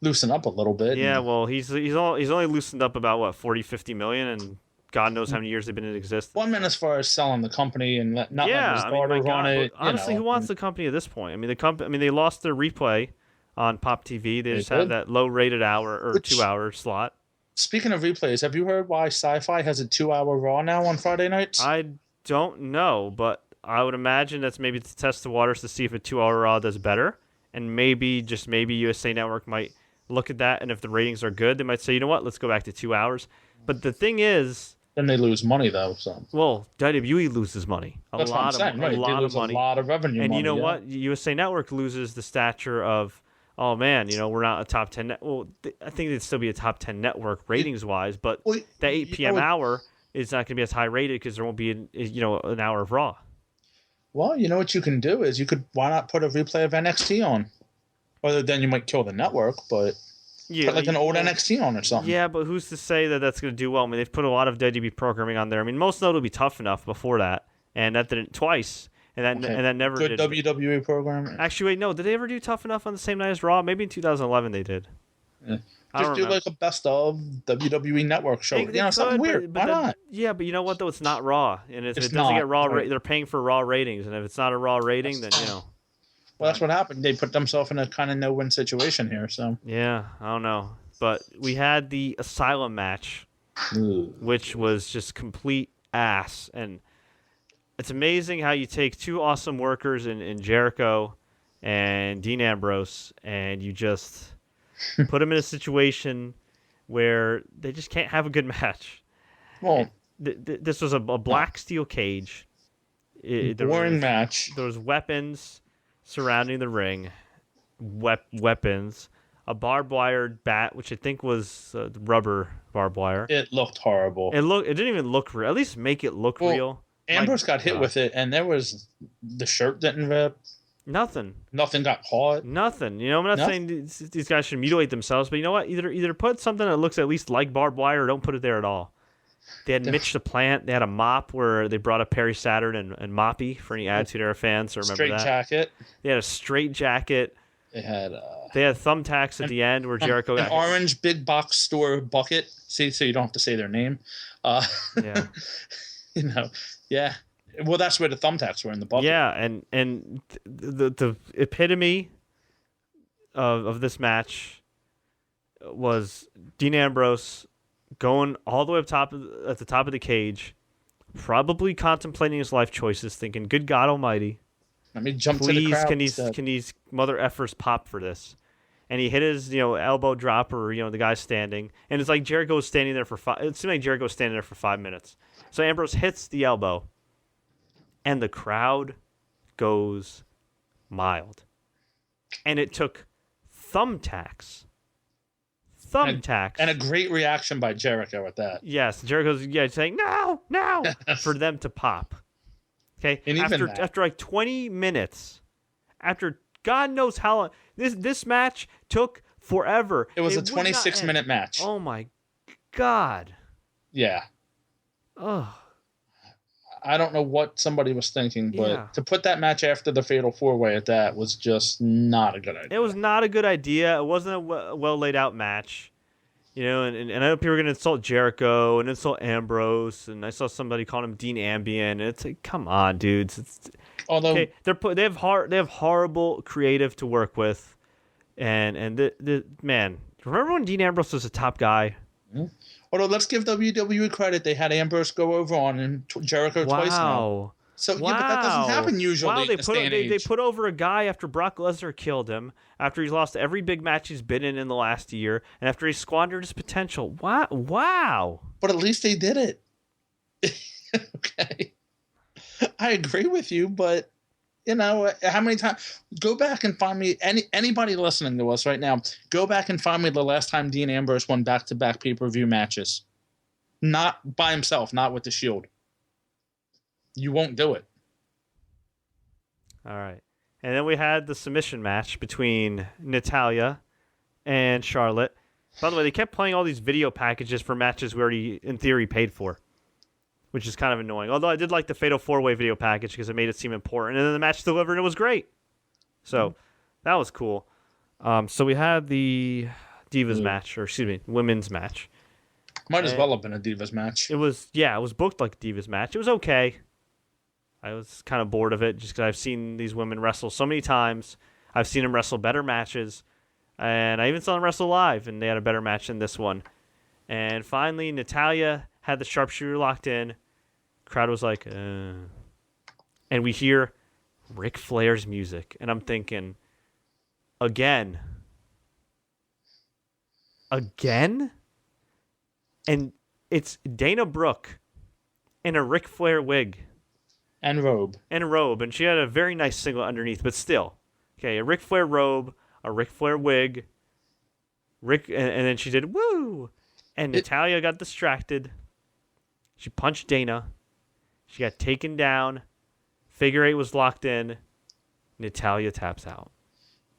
loosen up a little bit. Yeah, well, he's only loosened up about what 40-50 million, and God knows how many years they've been in existence. Well, I mean, as far as selling the company and not letting his daughter run it. Honestly, who wants the company at this point? I mean, they lost their replay on Pop TV. They just have that low-rated hour or 2-hour slot. Speaking of replays, have you heard why Sci-Fi has a 2-hour Raw now on Friday nights? I don't know, but I would imagine that's maybe to test the waters to see if a 2-hour Raw does better. And maybe USA Network might look at that, and if the ratings are good, they might say, you know what, let's go back to 2 hours. But the thing is... Then they lose money, though. So. Well, WWE loses money. That's what I'm saying, right? They lose a lot of revenue and money. And you know what? USA Network loses the stature of... Oh, man, we're not a top 10 well, I think it'd still be a top 10 network ratings-wise, but that 8 p.m. hour is not going to be as high rated because there won't be an hour of Raw. Well, you know what you can do is why not put a replay of NXT on? Other than you might kill the network, but put like an old NXT on or something. Yeah, but who's to say that that's going to do well? I mean, they've put a lot of WWE programming on there. I mean, most of it will be Tough Enough before that, and that didn't twice. And that never good did. WWE program. Actually, wait, no. Did they ever do Tough Enough on the same night as Raw? Maybe in 2011 they did. Yeah. Just do like a best of WWE Network show. Something weird. Why not? Yeah, but you know what though? It's not Raw, and if it doesn't get Raw, they're paying for Raw ratings, and if it's not a Raw rating, then Well, that's what happened. They put themselves in a kind of no-win situation here. So yeah, I don't know, but we had the Asylum match, which was just complete ass. And it's amazing how you take two awesome workers in Jericho and Dean Ambrose, and you just put them in a situation where they just can't have a good match. Well, this was a black steel cage. Boring match. There was weapons surrounding the ring, weapons, a barbed wire bat, which I think was rubber barbed wire. It looked horrible. It didn't even look real. At least make it look real. Ambrose got hit with it, and the shirt didn't rip. Nothing got caught. Nothing. I'm not saying these guys should mutilate themselves, but you know what? Either put something that looks at least like barbed wire, or don't put it there at all. They had Mitch the Plant. They had a mop where they brought up Perry Saturn and Moppy for any Attitude Era fans to remember that. Straight jacket. They had a straight jacket. They had thumbtacks at the end where Jericho got orange big box store bucket. See, so you don't have to say their name. Yeah. Yeah. Well, that's where the thumbtacks were, in the bucket. Yeah, and the epitome of this match was Dean Ambrose going all the way at the top of the cage, probably contemplating his life choices, thinking, "Good God Almighty, Let me jump to the please, crowd. can these mother effers pop for this?" And he hit his, elbow drop, or the guy's standing, and it's like Jericho's standing there for It seemed like Jericho's standing there for 5 minutes. So Ambrose hits the elbow, and the crowd goes mild. And it took thumbtacks. And a great reaction by Jericho at that. Yes, Jericho's saying, no, for them to pop. Okay, and after like 20 minutes, after God knows how long, this match took forever. It was a 26-minute match. Oh my God. Yeah. Ugh. I don't know what somebody was thinking, but to put that match after the Fatal 4-Way at that was just not a good idea. It was not a good idea. It wasn't a well laid out match. And I know people were going to insult Jericho and insult Ambrose, and I saw somebody calling him Dean Ambien. And it's like, come on, dudes. Although they have horrible creative to work with, and the man. Remember when Dean Ambrose was a top guy? Mm-hmm. Although, let's give WWE credit. They had Ambrose go over on Jericho twice now. So, but that doesn't happen usually in this day and age. They put over a guy after Brock Lesnar killed him, after he's lost every big match he's been in the last year, and after he squandered his potential. Wow. But at least they did it. Okay. I agree with you, but, how many times? Go back and find me, anybody listening to us right now, go back and find me the last time Dean Ambrose won back-to-back pay-per-view matches. Not by himself, not with the Shield. You won't do it. All right. And then we had the submission match between Natalya and Charlotte. By the way, they kept playing all these video packages for matches we already, in theory, paid for, which is kind of annoying. Although I did like the Fatal 4-Way video package because it made it seem important. And then the match delivered, and it was great. So that was cool. So we had the Divas match, or excuse me, women's match. Might as well have been a Divas match. It was booked like a Divas match. It was okay. I was kind of bored of it just because I've seen these women wrestle so many times. I've seen them wrestle better matches. And I even saw them wrestle live, and they had a better match than this one. And finally, Natalya had the sharpshooter locked in. Crowd was like, And we hear Ric Flair's music. And I'm thinking, again? And it's Dana Brooke in a Ric Flair wig. And robe. And she had a very nice singlet underneath, but still. Okay, a Ric Flair robe, a Ric Flair wig, and then she did woo! And Natalya got distracted. She punched Dana. She got taken down. Figure 8 was locked in. Natalya taps out.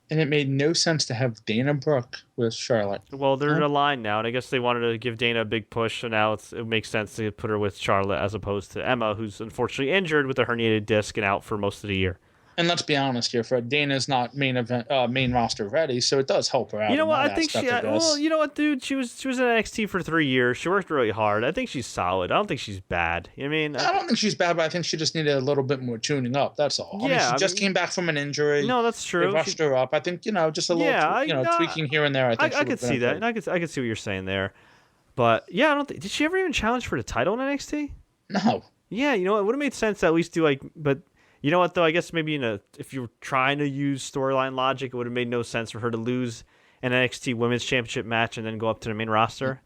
And it made no sense to have Dana Brooke with Charlotte. Well, they're in a line now, and I guess they wanted to give Dana a big push, so now it makes sense to put her with Charlotte as opposed to Emma, who's unfortunately injured with a herniated disc and out for most of the year. And let's be honest here, Fred. Dana's not main roster ready, so it does help her out. You know what? I think she. Well, you know what, dude? She was in NXT for 3 years. She worked really hard. I think she's solid. I don't think she's bad. I don't think she's bad, but I think she just needed a little bit more tuning up. That's all. Yeah, she just came back from an injury. No, that's true. They rushed her up. I think just a little tweaking here and there. I could see that. And I could see what you're saying there. But yeah, I don't think. Did she ever even challenge for the title in NXT? No. Yeah, it would have made sense to at least do but. You know what, though? I guess maybe if you were trying to use storyline logic, it would have made no sense for her to lose an NXT Women's Championship match and then go up to the main roster.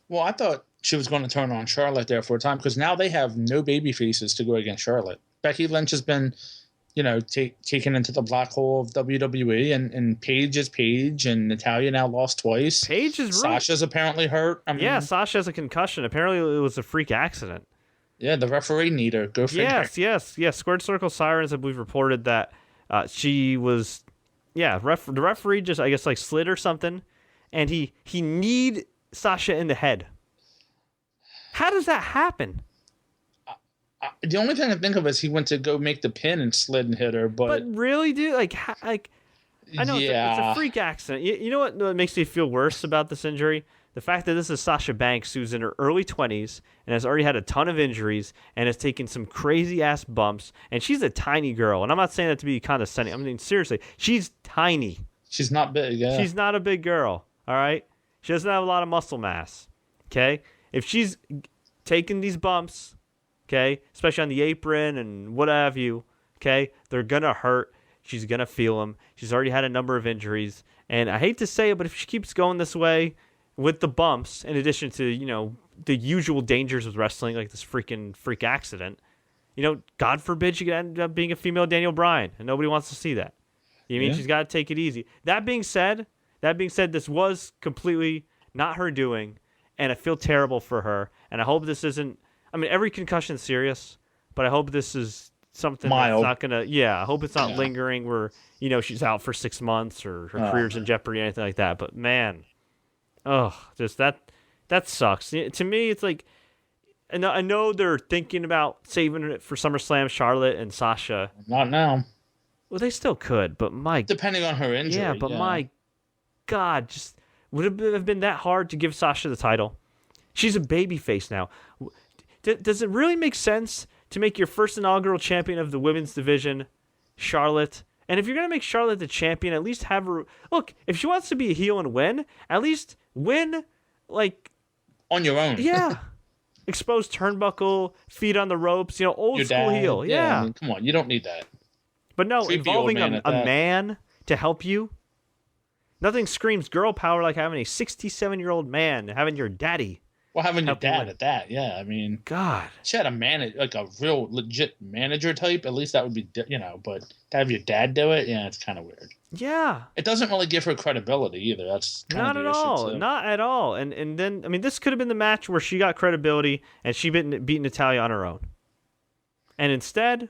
Well, I thought she was going to turn on Charlotte there for a time because now they have no baby faces to go against Charlotte. Becky Lynch has been, taken into the black hole of WWE, and Paige is Paige, and Natalya now lost twice. Paige is Sasha's apparently hurt. Sasha has a concussion. Apparently, it was a freak accident. Yeah, the referee need her. Go figure. Yes. Squared Circle Sirens, I believe, reported that she was, the referee just, I guess, slid or something, and he kneed Sasha in the head. How does that happen? The only thing I think of is he went to go make the pin and slid and hit her, but really, dude, I know it's a freak accident. You know what makes me feel worse about this injury? The fact that this is Sasha Banks, who's in her early 20s and has already had a ton of injuries and has taken some crazy-ass bumps, and she's a tiny girl. And I'm not saying that to be condescending. I mean, seriously, she's tiny. She's not big, yeah. She's not a big girl, all right? She doesn't have a lot of muscle mass, okay? If she's taking these bumps, okay, especially on the apron and what have you, okay, they're going to hurt. She's going to feel them. She's already had a number of injuries. And I hate to say it, but if she keeps going this way with the bumps, in addition to, you know, the usual dangers with wrestling, like this freaking freak accident, you know, God forbid she could end up being a female Daniel Bryan, and nobody wants to see that. You know what I mean? She's got to take it easy. That being said, this was completely not her doing, and I feel terrible for her. And I hope this isn't. I mean, every concussion is serious, but I hope this is something mild. That's not gonna. Yeah, I hope it's not lingering where, you know, she's out for 6 months or her career's in jeopardy or anything like that. But man, just that sucks. To me, it's like, and I know they're thinking about saving it for SummerSlam, Charlotte and Sasha. Not now. Well, they still could, but depending on her injury. Yeah, but my God, just would it have been that hard to give Sasha the title? She's a babyface now. Does it really make sense to make your first inaugural champion of the women's division Charlotte? And if you're going to make Charlotte the champion, at least have her... Look, if she wants to be a heel and win, at least win, like... on your own. Yeah. Exposed turnbuckle, feet on the ropes, you know, old school heel. Yeah. I mean, come on, you don't need that. But no, Creepy involving old a man to help you, nothing screams girl power like having a 67-year-old man, having your daddy. Well, having your dad at that, yeah. I mean, God, she had like a real legit manager type. At least that would be, you know. But to have your dad do it, yeah, it's kind of weird. Yeah, it doesn't really give her credibility either. That's not at all, not at all. And then, I mean, this could have been the match where she got credibility and she beat Natalya on her own. And instead,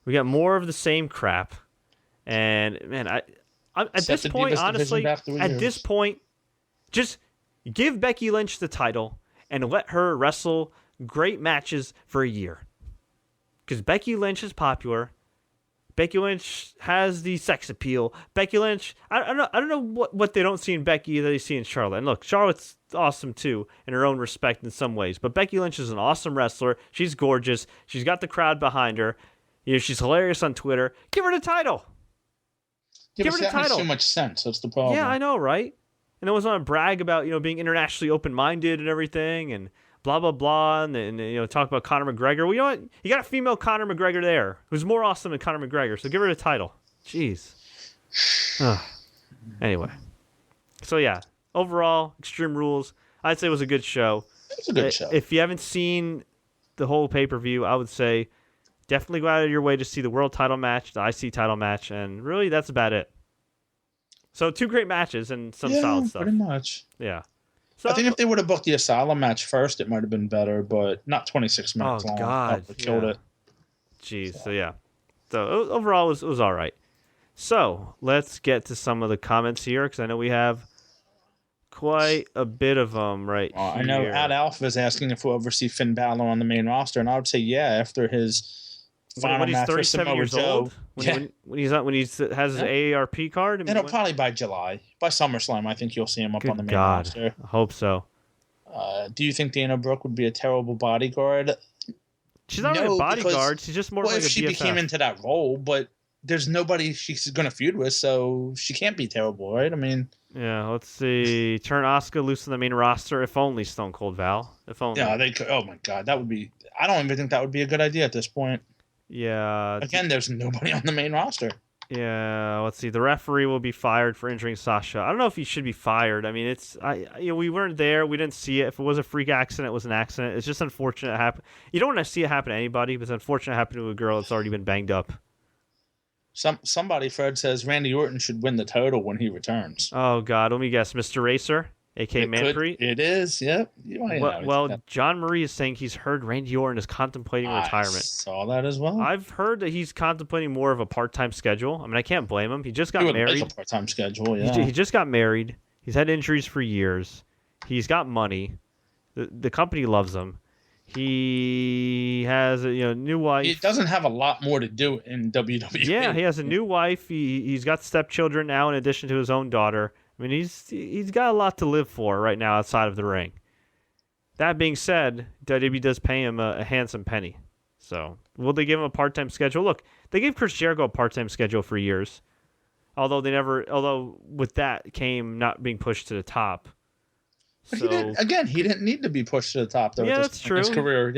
we got more of the same crap. And man, at this point, honestly, at this point, just give Becky Lynch the title and let her wrestle great matches for a year. Because Becky Lynch is popular. Becky Lynch has the sex appeal. Becky Lynch, I don't know what they don't see in Becky that they see in Charlotte. And look, Charlotte's awesome too in her own respect in some ways. But Becky Lynch is an awesome wrestler. She's gorgeous. She's got the crowd behind her. You know, she's hilarious on Twitter. Give her the title. Give her the title. That makes too much sense. That's the problem. Yeah, I know, right? And I was on to brag about, you know, being internationally open-minded and everything, and blah blah blah, and you know, talk about Conor McGregor. Well, you know what? You got a female Conor McGregor there, who's more awesome than Conor McGregor. So give her the title. Jeez. Anyway, so yeah, overall, Extreme Rules, I'd say it was a good show. It's a good show. If you haven't seen the whole pay-per-view, I would say definitely go out of your way to see the world title match, the IC title match, and really that's about it. So 2 great matches and some solid stuff. Pretty much. Yeah. So I think if they would have booked the Asylum match first, it might have been better, but not 26 minutes long. Oh, God. That killed it. Jeez. So, yeah. So, overall, it was all right. So, let's get to some of the comments here, because I know we have quite a bit of them right here. I know Ad Alpha is asking if we'll ever see Finn Balor on the main roster, and I would say, yeah, after his final match for Samoa Joe. When he has his AARP card? I mean, it'll probably by July. By SummerSlam, I think you'll see him up on the main roster. I hope so. Do you think Dana Brooke would be a terrible bodyguard? She's not really a bodyguard. She's just more like a BFF. If she became into that role, but there's nobody she's going to feud with, so she can't be terrible, right? I mean... Yeah, let's see. Turn Asuka loose on the main roster. If only Stone Cold Val. If only. Yeah, they could. Oh, my God. That would be... I don't even think that would be a good idea at this point. Yeah. Again, there's nobody on the main roster. Yeah, let's see. The referee will be fired for injuring Sasha. I don't know if he should be fired. I mean, we weren't there. We didn't see it. If it was a freak accident, it was an accident. It's just unfortunate it happened. You don't want to see it happen to anybody, but it's unfortunate it happened to a girl that's already been banged up. Somebody, Fred, says Randy Orton should win the title when he returns. Oh, God. Let me guess. Mr. Racer? A.K.A. Manfree? It is, yep. Well, John Marie is saying he's heard Randy Orton is contemplating retirement. I saw that as well. I've heard that he's contemplating more of a part-time schedule. I mean, I can't blame him. He just got married. Like a part-time schedule, yeah. He just got married. He's had injuries for years. He's got money. The company loves him. He has a new wife. He doesn't have a lot more to do in WWE. Yeah, he has a new wife. He's got stepchildren now in addition to his own daughter. I mean, he's got a lot to live for right now outside of the ring. That being said, WWE does pay him a handsome penny. So, will they give him a part-time schedule? Look, they gave Chris Jericho a part-time schedule for years. Although with that came not being pushed to the top. But So he didn't need to be pushed to the top though. Yeah, at that's this point in his true. career,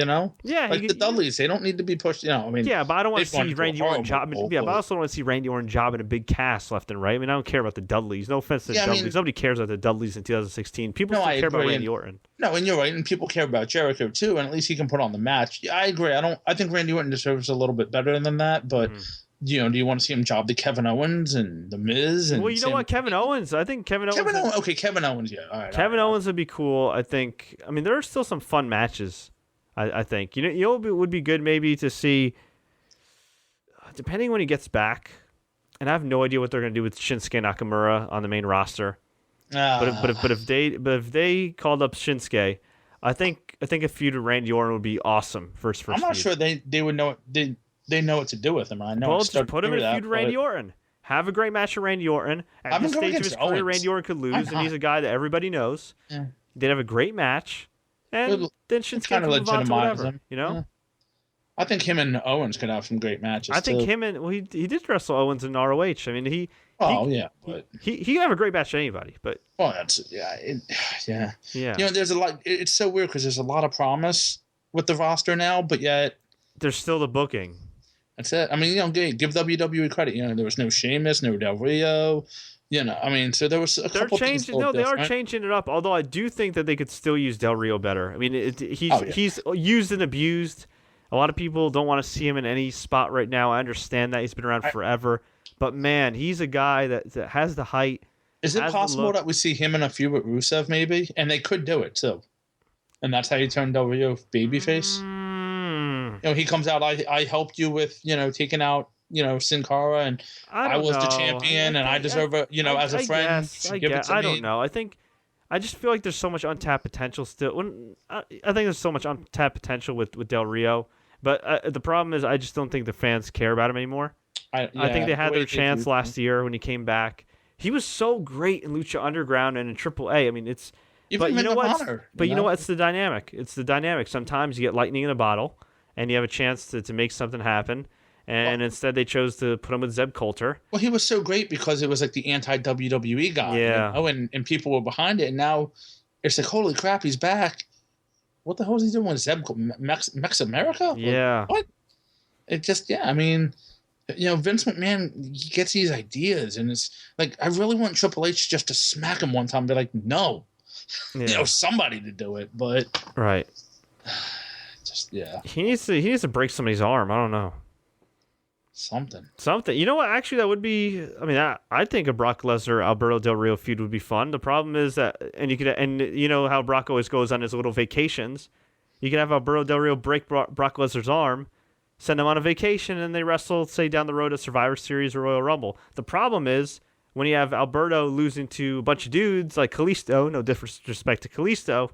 Yeah, like the Dudleys, they don't need to be pushed. I mean, yeah, but I don't want to they've gone see through a Randy Orton horrible jobbing. Yeah, but I also don't want to see Randy Orton jobbing a big cast left and right. I mean, I don't care about the Dudleys. No offense to the Dudleys. Nobody cares about the Dudleys in 2016. People still care about Randy Orton. No, and you're right, and people care about Jericho too, and at least he can put on the match. Yeah, I agree. I think Randy Orton deserves a little bit better than that, but. Do you want to see him job the Kevin Owens and the Miz? And well, you know what, Kevin Owens. I think Kevin Owens. Okay, Kevin Owens. Yeah, all right. Kevin Owens would be cool. I think. I mean, there are still some fun matches. I think it would be good maybe to see, depending when he gets back. And I have no idea what they're going to do with Shinsuke Nakamura on the main roster. But if they called up Shinsuke, I think a feud with Randy Orton would be awesome. First I'm not feud. sure they would know they know what to do with him. I know. Well, just put him in a feud with Randy Orton. Have a great match with Randy Orton. At this stage of his career, Randy Orton could lose, and he's a guy that everybody knows. Yeah. They'd have a great match, and then Shinsuke can move on to whatever. Yeah. I think him and Owens could have some great matches. I think he did wrestle Owens in ROH. I mean, he can have a great match to anybody, but yeah. There's a lot. It's so weird because there's a lot of promise with the roster now, but yet there's still the booking. That's it. I mean, give WWE credit. There was no Sheamus, no Del Rio. I mean, so there was a couple things. They are changing it up. Although I do think that they could still use Del Rio better. I mean, he's used and abused. A lot of people don't want to see him in any spot right now. I understand that he's been around forever, but man, he's a guy that has the height. Is it possible that we see him in a feud with Rusev maybe? And they could do it too. And that's how you turn Del Rio babyface. He comes out. I helped you with taking out Sin Cara, and I was the champion, and I deserve a as a friend. I don't know. I just feel like there's so much untapped potential still. I think there's so much untapped potential with Del Rio, but the problem is I just don't think the fans care about him anymore. I think they had their chance last year when he came back. He was so great in Lucha Underground and in AAA. I mean, it's. But you know what? You know what? It's the dynamic. It's the dynamic. Sometimes you get lightning in a bottle, and you have a chance to make something happen. And instead, they chose to put him with Zeb Coulter. Well, he was so great because it was like the anti-WWE guy. Yeah. And people were behind it. And now it's like, holy crap, he's back. What the hell is he doing with Zeb Mex America? Yeah. What? It just, I mean, Vince McMahon, he gets these ideas. And it's like, I really want Triple H just to smack him one time and be like, no. Yeah. Somebody to do it. But. Right. Just, yeah. He needs to break somebody's arm. I don't know. Something. You know what? Actually, that would be. I mean, I think a Brock Lesnar Alberto Del Rio feud would be fun. The problem is that, and you know how Brock always goes on his little vacations. You could have Alberto Del Rio break Brock Lesnar's arm, send him on a vacation, and they wrestle, say, down the road at Survivor Series or Royal Rumble. The problem is when you have Alberto losing to a bunch of dudes like Kalisto. No disrespect to Kalisto.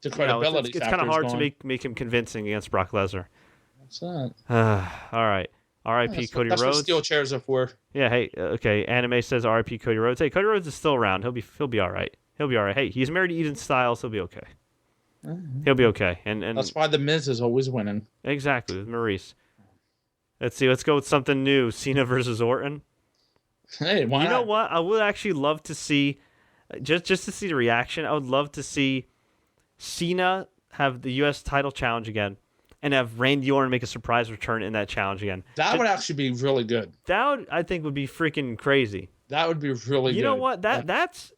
The credibility. It's kind of hard to make him convincing against Brock Lesnar. What's that? All right. R.I.P. Cody Rhodes. That's what steel chairs are for. Yeah, hey, okay. Anime says R.I.P. Cody Rhodes. Hey, Cody Rhodes is still around. He'll be all right. He'll be all right. Hey, he's married to Eden Styles. He'll be okay. Mm-hmm. He'll be okay. And that's why the Miz is always winning. Exactly, with Maurice. Let's see. Let's go with something new. Cena versus Orton. Hey, why not? You know what? I would actually love to see, just to see the reaction. I would love to see Cena have the U.S. title challenge again. And have Randy Orton make a surprise return in that challenge again. That would actually be really good. That I think would be freaking crazy. That would be really good. You know what? That's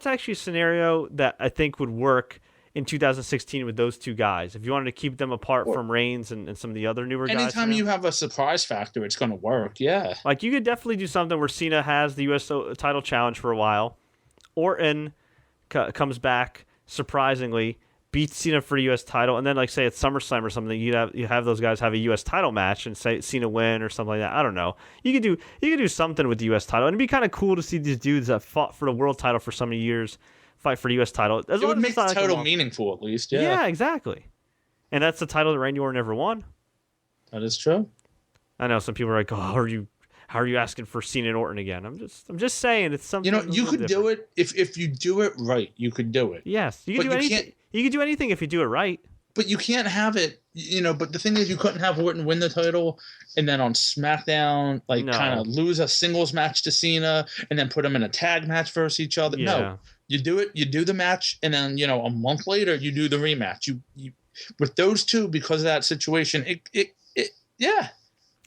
actually a scenario that I think would work in 2016 with those two guys. If you wanted to keep them apart from Reigns and some of the other newer guys. Anytime you have a surprise factor, it's going to work. Yeah. Like you could definitely do something where Cena has the U.S. title challenge for a while. Orton comes back surprisingly. Beats Cena for the U.S. title, and then like say at SummerSlam or something, you have those guys have a U.S. title match and say Cena win or something like that. I don't know. You could do something with the U.S. title, and it'd be kind of cool to see these dudes that fought for the world title for so many years fight for the U.S. title. It would make the title meaningful at least. Yeah. Yeah, exactly. And that's the title that Randy Orton never won. That is true. I know some people are like, "Oh, how are you asking for Cena and Orton again?" I'm just saying it's something. You could do it if you do it right. You could do it. Yes, you could do anything. You could do anything if you do it right. but you can't have it, but the thing is you couldn't have Orton win the title and then on SmackDown, kind of lose a singles match to Cena and then put them in a tag match versus each other. Yeah. No, you do the match and then, a month later you do the rematch. You with those two, because of that situation, yeah.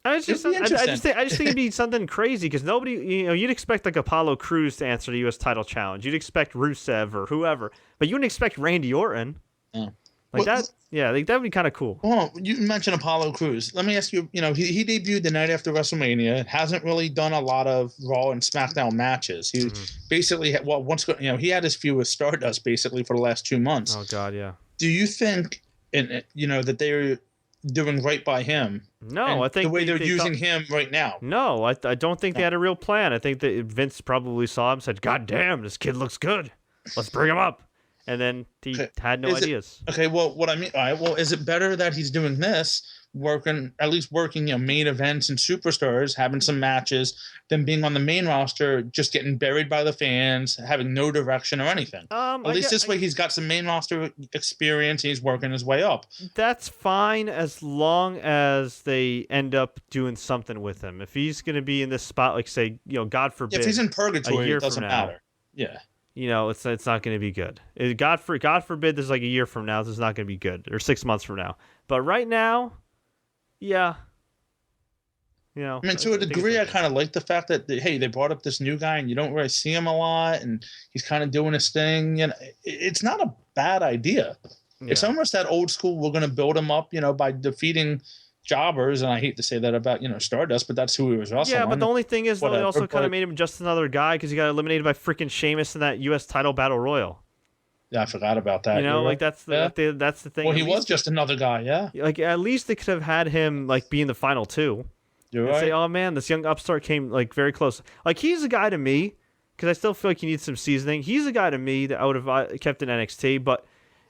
I just think it'd be something crazy because nobody, you'd expect like Apollo Crews to answer the U.S. title challenge. You'd expect Rusev or whoever, but you wouldn't expect Randy Orton. Yeah. That would be kind of cool. Well, you mentioned Apollo Crews. Let me ask you, he debuted the night after WrestleMania. Hasn't really done a lot of Raw and SmackDown matches. He basically, he had his feud with Stardust basically for the last 2 months. Oh, God, yeah. Do you think, that they're doing right by him? No, I think the way they're using him right now. No, I don't think they had a real plan. I think that Vince probably saw him and said, "God damn, this kid looks good. Let's bring him up." And then he had no ideas. What I mean, all right, well, is it better that he's doing this, working main events and superstars, having some matches, than being on the main roster, just getting buried by the fans, having no direction or anything? At least this way he's got some main roster experience and he's working his way up. That's fine as long as they end up doing something with him. If he's going to be in this spot, like say, God forbid. If he's in purgatory, it doesn't matter. Yeah. It's not going to be good. God forbid there's like a year from now, this is not going to be good, or 6 months from now. But right now, yeah. I mean, to a degree, I kind of like the fact that, hey, they brought up this new guy and you don't really see him a lot and he's kind of doing his thing. It's not a bad idea. Yeah. It's almost that old school, we're going to build him up, by defeating jobbers, and I hate to say that about Stardust, but that's who he was wrestling. Yeah, but the only thing is, they also kind of made him just another guy because he got eliminated by freaking Sheamus in that U.S. title battle royal. Yeah, I forgot about that. That's the thing. Well, he was just another guy, yeah. Like at least they could have had him be in the final two. You're right. Say, oh man, this young upstart came very close. Like he's a guy to me because I still feel like he needs some seasoning. He's a guy to me that I would have kept in NXT, but.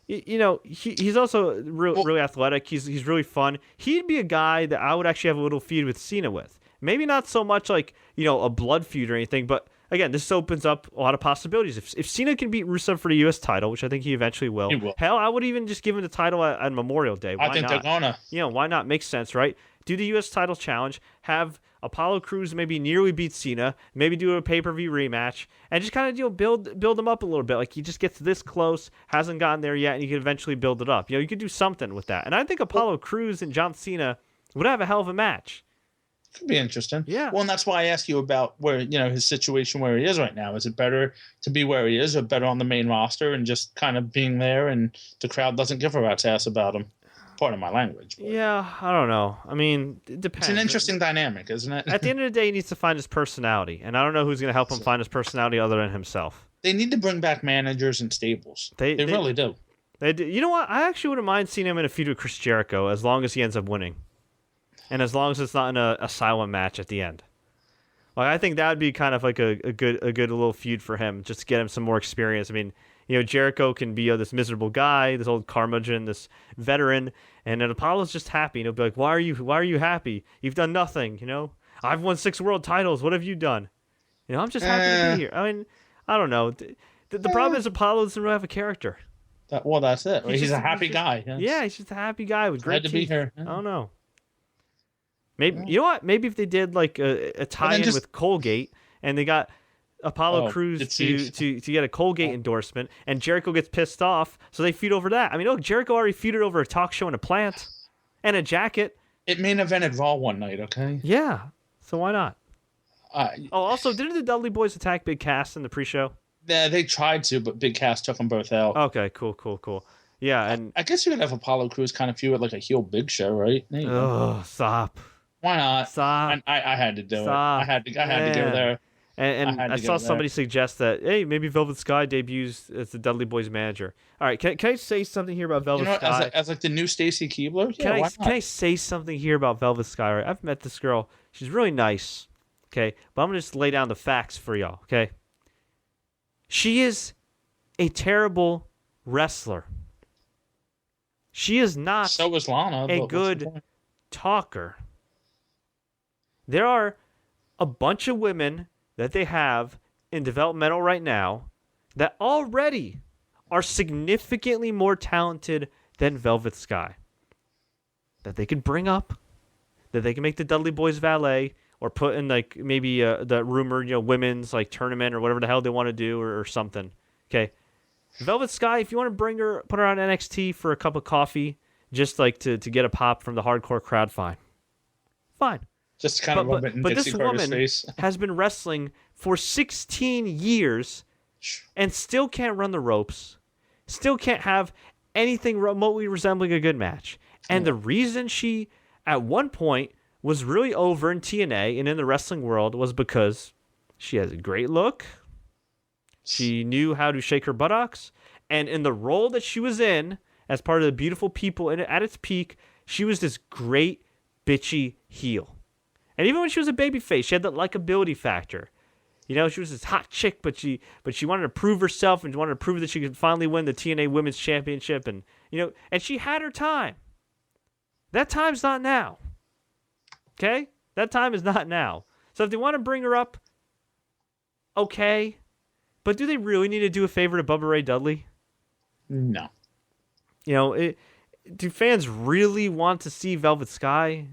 He's also really athletic. He's really fun. He'd be a guy that I would actually have a little feud with Cena with. Maybe not so much like, a blood feud or anything, but again, this opens up a lot of possibilities. If Cena can beat Rusev for the U.S. title, which I think he eventually will. Hell, I would even just give him the title at Memorial Day. Why I think not? They're gonna. Why not? Makes sense, right? Do the U.S. title challenge, have Apollo Crews maybe nearly beat Cena, maybe do a pay-per-view rematch, and just kind of build them up a little bit. Like he just gets this close, hasn't gotten there yet, and you can eventually build it up. You could do something with that. And I think Apollo Crews and John Cena would have a hell of a match. Could be interesting. Yeah. Well, and that's why I ask you about where, his situation where he is right now. Is it better to be where he is or better on the main roster and just kind of being there and the crowd doesn't give a rat's ass about him? Part of my language. But. Yeah, I don't know. I mean, it depends. It's an interesting dynamic, isn't it? At the end of the day, he needs to find his personality, and I don't know who's going to help him find his personality other than himself. They need to bring back managers and stables. They really do. They do. You know what? I actually wouldn't mind seeing him in a feud with Chris Jericho as long as he ends up winning, and as long as it's not in a silent match at the end. I think that would be kind of like a good little feud for him, just to get him some more experience. I mean, Jericho can be this miserable guy, this old curmudgeon, this veteran, and then Apollo's just happy. And he'll be like, why are you happy? You've done nothing, I've won 6 world titles. What have you done? I'm just happy to be here. I mean, I don't know. The problem is Apollo doesn't really have a character. That's it. He's a happy guy. Yes. Yeah, he's just a happy guy with great teeth. Be here. Yeah. I don't know. Maybe you know what? Maybe if they did like a tie-in with Colgate, and they got Apollo Crews to get a Colgate endorsement, and Jericho gets pissed off, so they feud over that. I mean, Jericho already feuded over a talk show and a plant and a jacket. It main evented Raw one night, okay? Yeah, so why not? Also, didn't the Dudley Boys attack Big Cass in the pre-show? Yeah, they tried to, but Big Cass took them both out. Okay, cool. Yeah, and I guess you could have Apollo Crews kind of feud with like a heel Big Show, right? Stop. Why not? Stop. I had to do Stop. it. I had to go there. And I saw somebody suggest that, hey, maybe Velvet Sky debuts as the Dudley Boys manager. All right, can I say something here about Velvet Sky? As like the new Stacy Keibler? Yeah, can I say something here about Velvet Sky? Right? I've met this girl. She's really nice, okay? But I'm going to just lay down the facts for y'all, okay? She is a terrible wrestler. She is not so is Lana, a good talker. There are a bunch of women that they have in developmental right now that already are significantly more talented than Velvet Sky that they could bring up, that they can make the Dudley Boys valet, or put in like maybe the rumored women's like tournament or whatever the hell they want to do or something. Okay, Velvet Sky, if you want to put her on NXT for a cup of coffee, just like to get a pop from the hardcore crowd, fine. Just kind of rub it in Dixie Carter's face. Has been wrestling for 16 years and still can't run the ropes, still can't have anything remotely resembling a good match. And the reason she, at one point, was really over in TNA and in the wrestling world was because she has a great look. She knew how to shake her buttocks. And in the role that she was in, as part of the Beautiful People at its peak, she was this great, bitchy heel. And even when she was a babyface, she had that likability factor. She was this hot chick, but she wanted to prove herself and wanted to prove that she could finally win the TNA Women's Championship. And, and she had her time. That time's not now. Okay? That time is not now. So if they want to bring her up, okay. But do they really need to do a favor to Bubba Ray Dudley? No. Do fans really want to see Velvet Sky?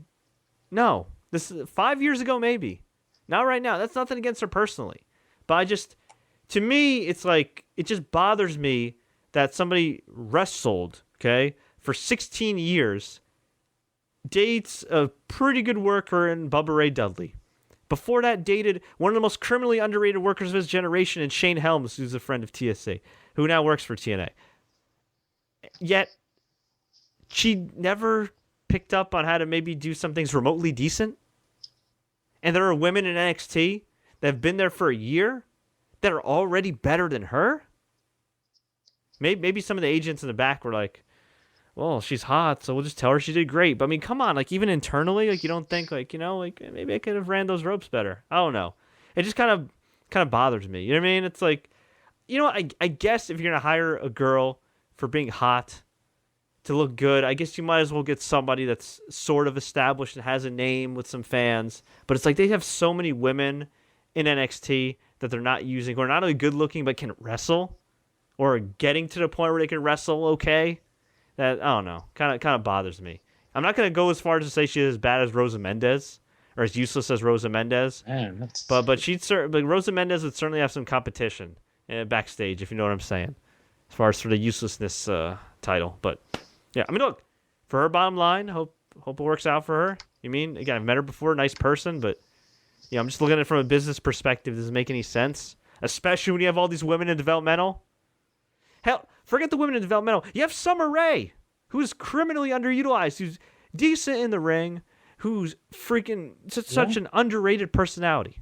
No. This is 5 years ago, maybe. Not right now. That's nothing against her personally. But to me, it's like, it just bothers me that somebody wrestled, okay, for 16 years, dates a pretty good worker in Bubba Ray Dudley. Before that, dated one of the most criminally underrated workers of his generation in Shane Helms, who's a friend of TSC, who now works for TNA. Yet, she never picked up on how to maybe do some things remotely decent. And there are women in NXT that have been there for a year that are already better than her. Maybe some of the agents in the back were like, well, she's hot, so we'll just tell her she did great. But I mean, come on, like even internally, like you don't think like, maybe I could have ran those ropes better. I don't know. It just kind of bothers me. You know what I mean? It's like, I guess if you're going to hire a girl for being hot to look good, I guess you might as well get somebody that's sort of established and has a name with some fans. But it's like they have so many women in NXT that they're not using, who are not only good looking but can wrestle, or are getting to the point where they can wrestle okay. That, I don't know, kind of bothers me. I'm not going to go as far as to say she's as bad as Rosa Mendez or as useless as Rosa Mendez. Man, but Rosa Mendez would certainly have some competition backstage, if you know what I'm saying, as far as for the uselessness title. But yeah, I mean, look, for her bottom line, hope it works out for her. Again, I've met her before, nice person, but I'm just looking at it from a business perspective. Does it make any sense? Especially when you have all these women in developmental. Hell, forget the women in developmental. You have Summer Rae, who's criminally underutilized, who's decent in the ring, who's freaking such an underrated personality.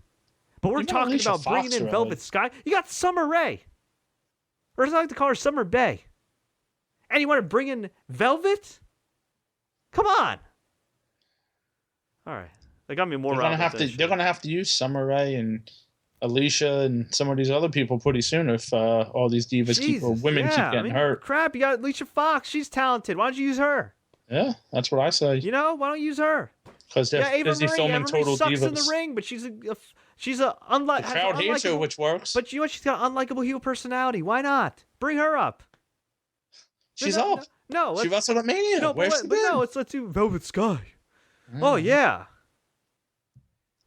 But we're talking about bringing in Velvet Sky. You got Summer Rae. Or as I like to call her, Summer Bae. And you want to bring in Velvet? Come on. All right. They got me more They're going to have to use Summer Rae and Alicia and some of these other people pretty soon if all these divas keep getting hurt. Crap, you got Alicia Fox. She's talented. Why don't you use her? Yeah, that's what I say. Why don't you use her? Because they're busy filming Total sucks Divas. In the ring, but she's unlike. The crowd hates her, which works. But she's got an unlikable heel personality. Why not? Bring her up. She's up. No, she wrestled at Mania. No, let's do Velvet Sky. Oh yeah.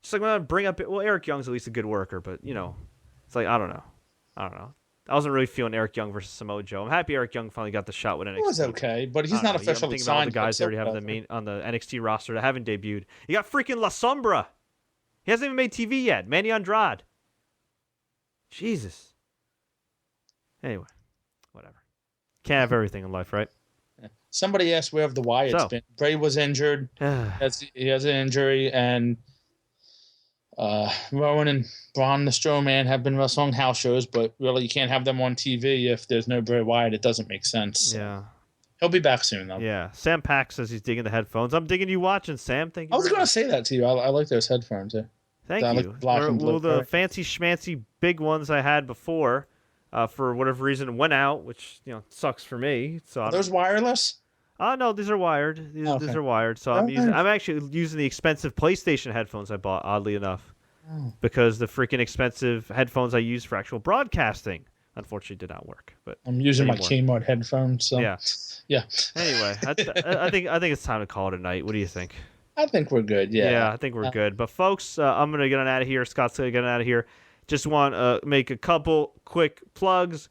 Just like when I bring up Eric Young's at least a good worker, but it's like I don't know. I wasn't really feeling Eric Young versus Samoa Joe. I'm happy Eric Young finally got the shot with NXT. It was okay, but he's not officially signed. All the guys they already have on the NXT roster that haven't debuted. You got freaking La Sombra. He hasn't even made TV yet. Manny Andrade. Jesus. Anyway, whatever. Can't have everything in life, right? Somebody asked where have the Wyatts been. Bray was injured. He has an injury, and Rowan and Braun the Strowman have been wrestling house shows, but really you can't have them on TV if there's no Bray Wyatt. It doesn't make sense. Yeah. He'll be back soon, though. Yeah. Sam Pack says he's digging the headphones. I'm digging you watching, Sam. Thank you. I was going to say that to you. I like those headphones. Yeah. Thank you. The fancy schmancy big ones I had before, for whatever reason, went out, which sucks for me. So are those wireless? No, these are wired. These are wired. So I'm actually using the expensive PlayStation headphones I bought, oddly enough, because the freaking expensive headphones I use for actual broadcasting unfortunately did not work. But I'm using my Kmart headphones. So. Yeah. Yeah. Anyway, I think it's time to call it a night. What do you think? I think we're good. Yeah. Yeah, I think we're good. But folks, I'm gonna get on out of here. Scott's gonna get on out of here. Just want to make a couple quick plugs.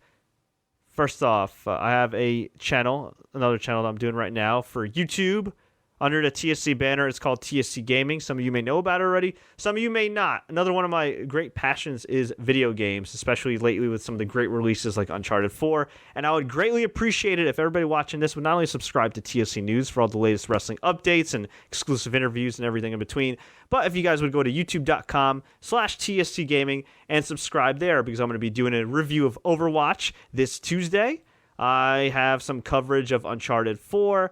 First off, I have a channel, another channel that I'm doing right now for YouTube. Under the TSC banner, it's called TSC Gaming. Some of you may know about it already. Some of you may not. Another one of my great passions is video games, especially lately with some of the great releases like Uncharted 4. And I would greatly appreciate it if everybody watching this would not only subscribe to TSC News for all the latest wrestling updates and exclusive interviews and everything in between, but if you guys would go to youtube.com/TSC Gaming and subscribe there, because I'm going to be doing a review of Overwatch this Tuesday. I have some coverage of Uncharted 4,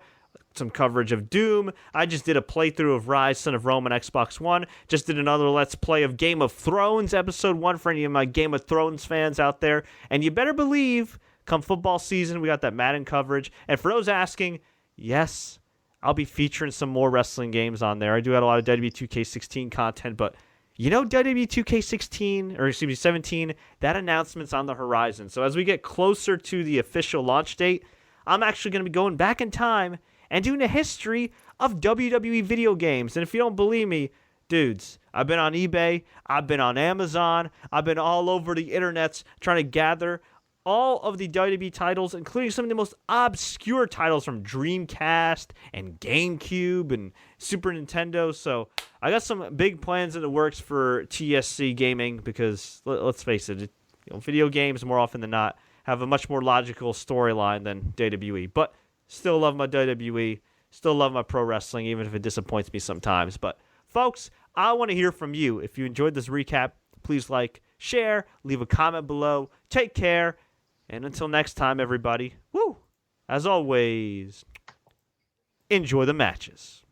some coverage of Doom. I just did a playthrough of Rise, Son of Rome on Xbox One. Just did another Let's Play of Game of Thrones Episode 1 for any of my Game of Thrones fans out there. And you better believe, come football season, we got that Madden coverage. And for those asking, yes, I'll be featuring some more wrestling games on there. I do have a lot of WWE 2K16 content, but you know WWE 2K16, or excuse me, 17, that announcement's on the horizon. So as we get closer to the official launch date, I'm actually going to be going back in time and doing a history of WWE video games. And if you don't believe me, dudes, I've been on eBay, I've been on Amazon, I've been all over the internets trying to gather all of the WWE titles, including some of the most obscure titles from Dreamcast and GameCube and Super Nintendo. So I got some big plans in the works for TSC Gaming because, let's face it, video games more often than not have a much more logical storyline than WWE. But still love my WWE, still love my pro wrestling, even if it disappoints me sometimes. But, folks, I want to hear from you. If you enjoyed this recap, please like, share, leave a comment below. Take care, and until next time, everybody, woo! As always, enjoy the matches.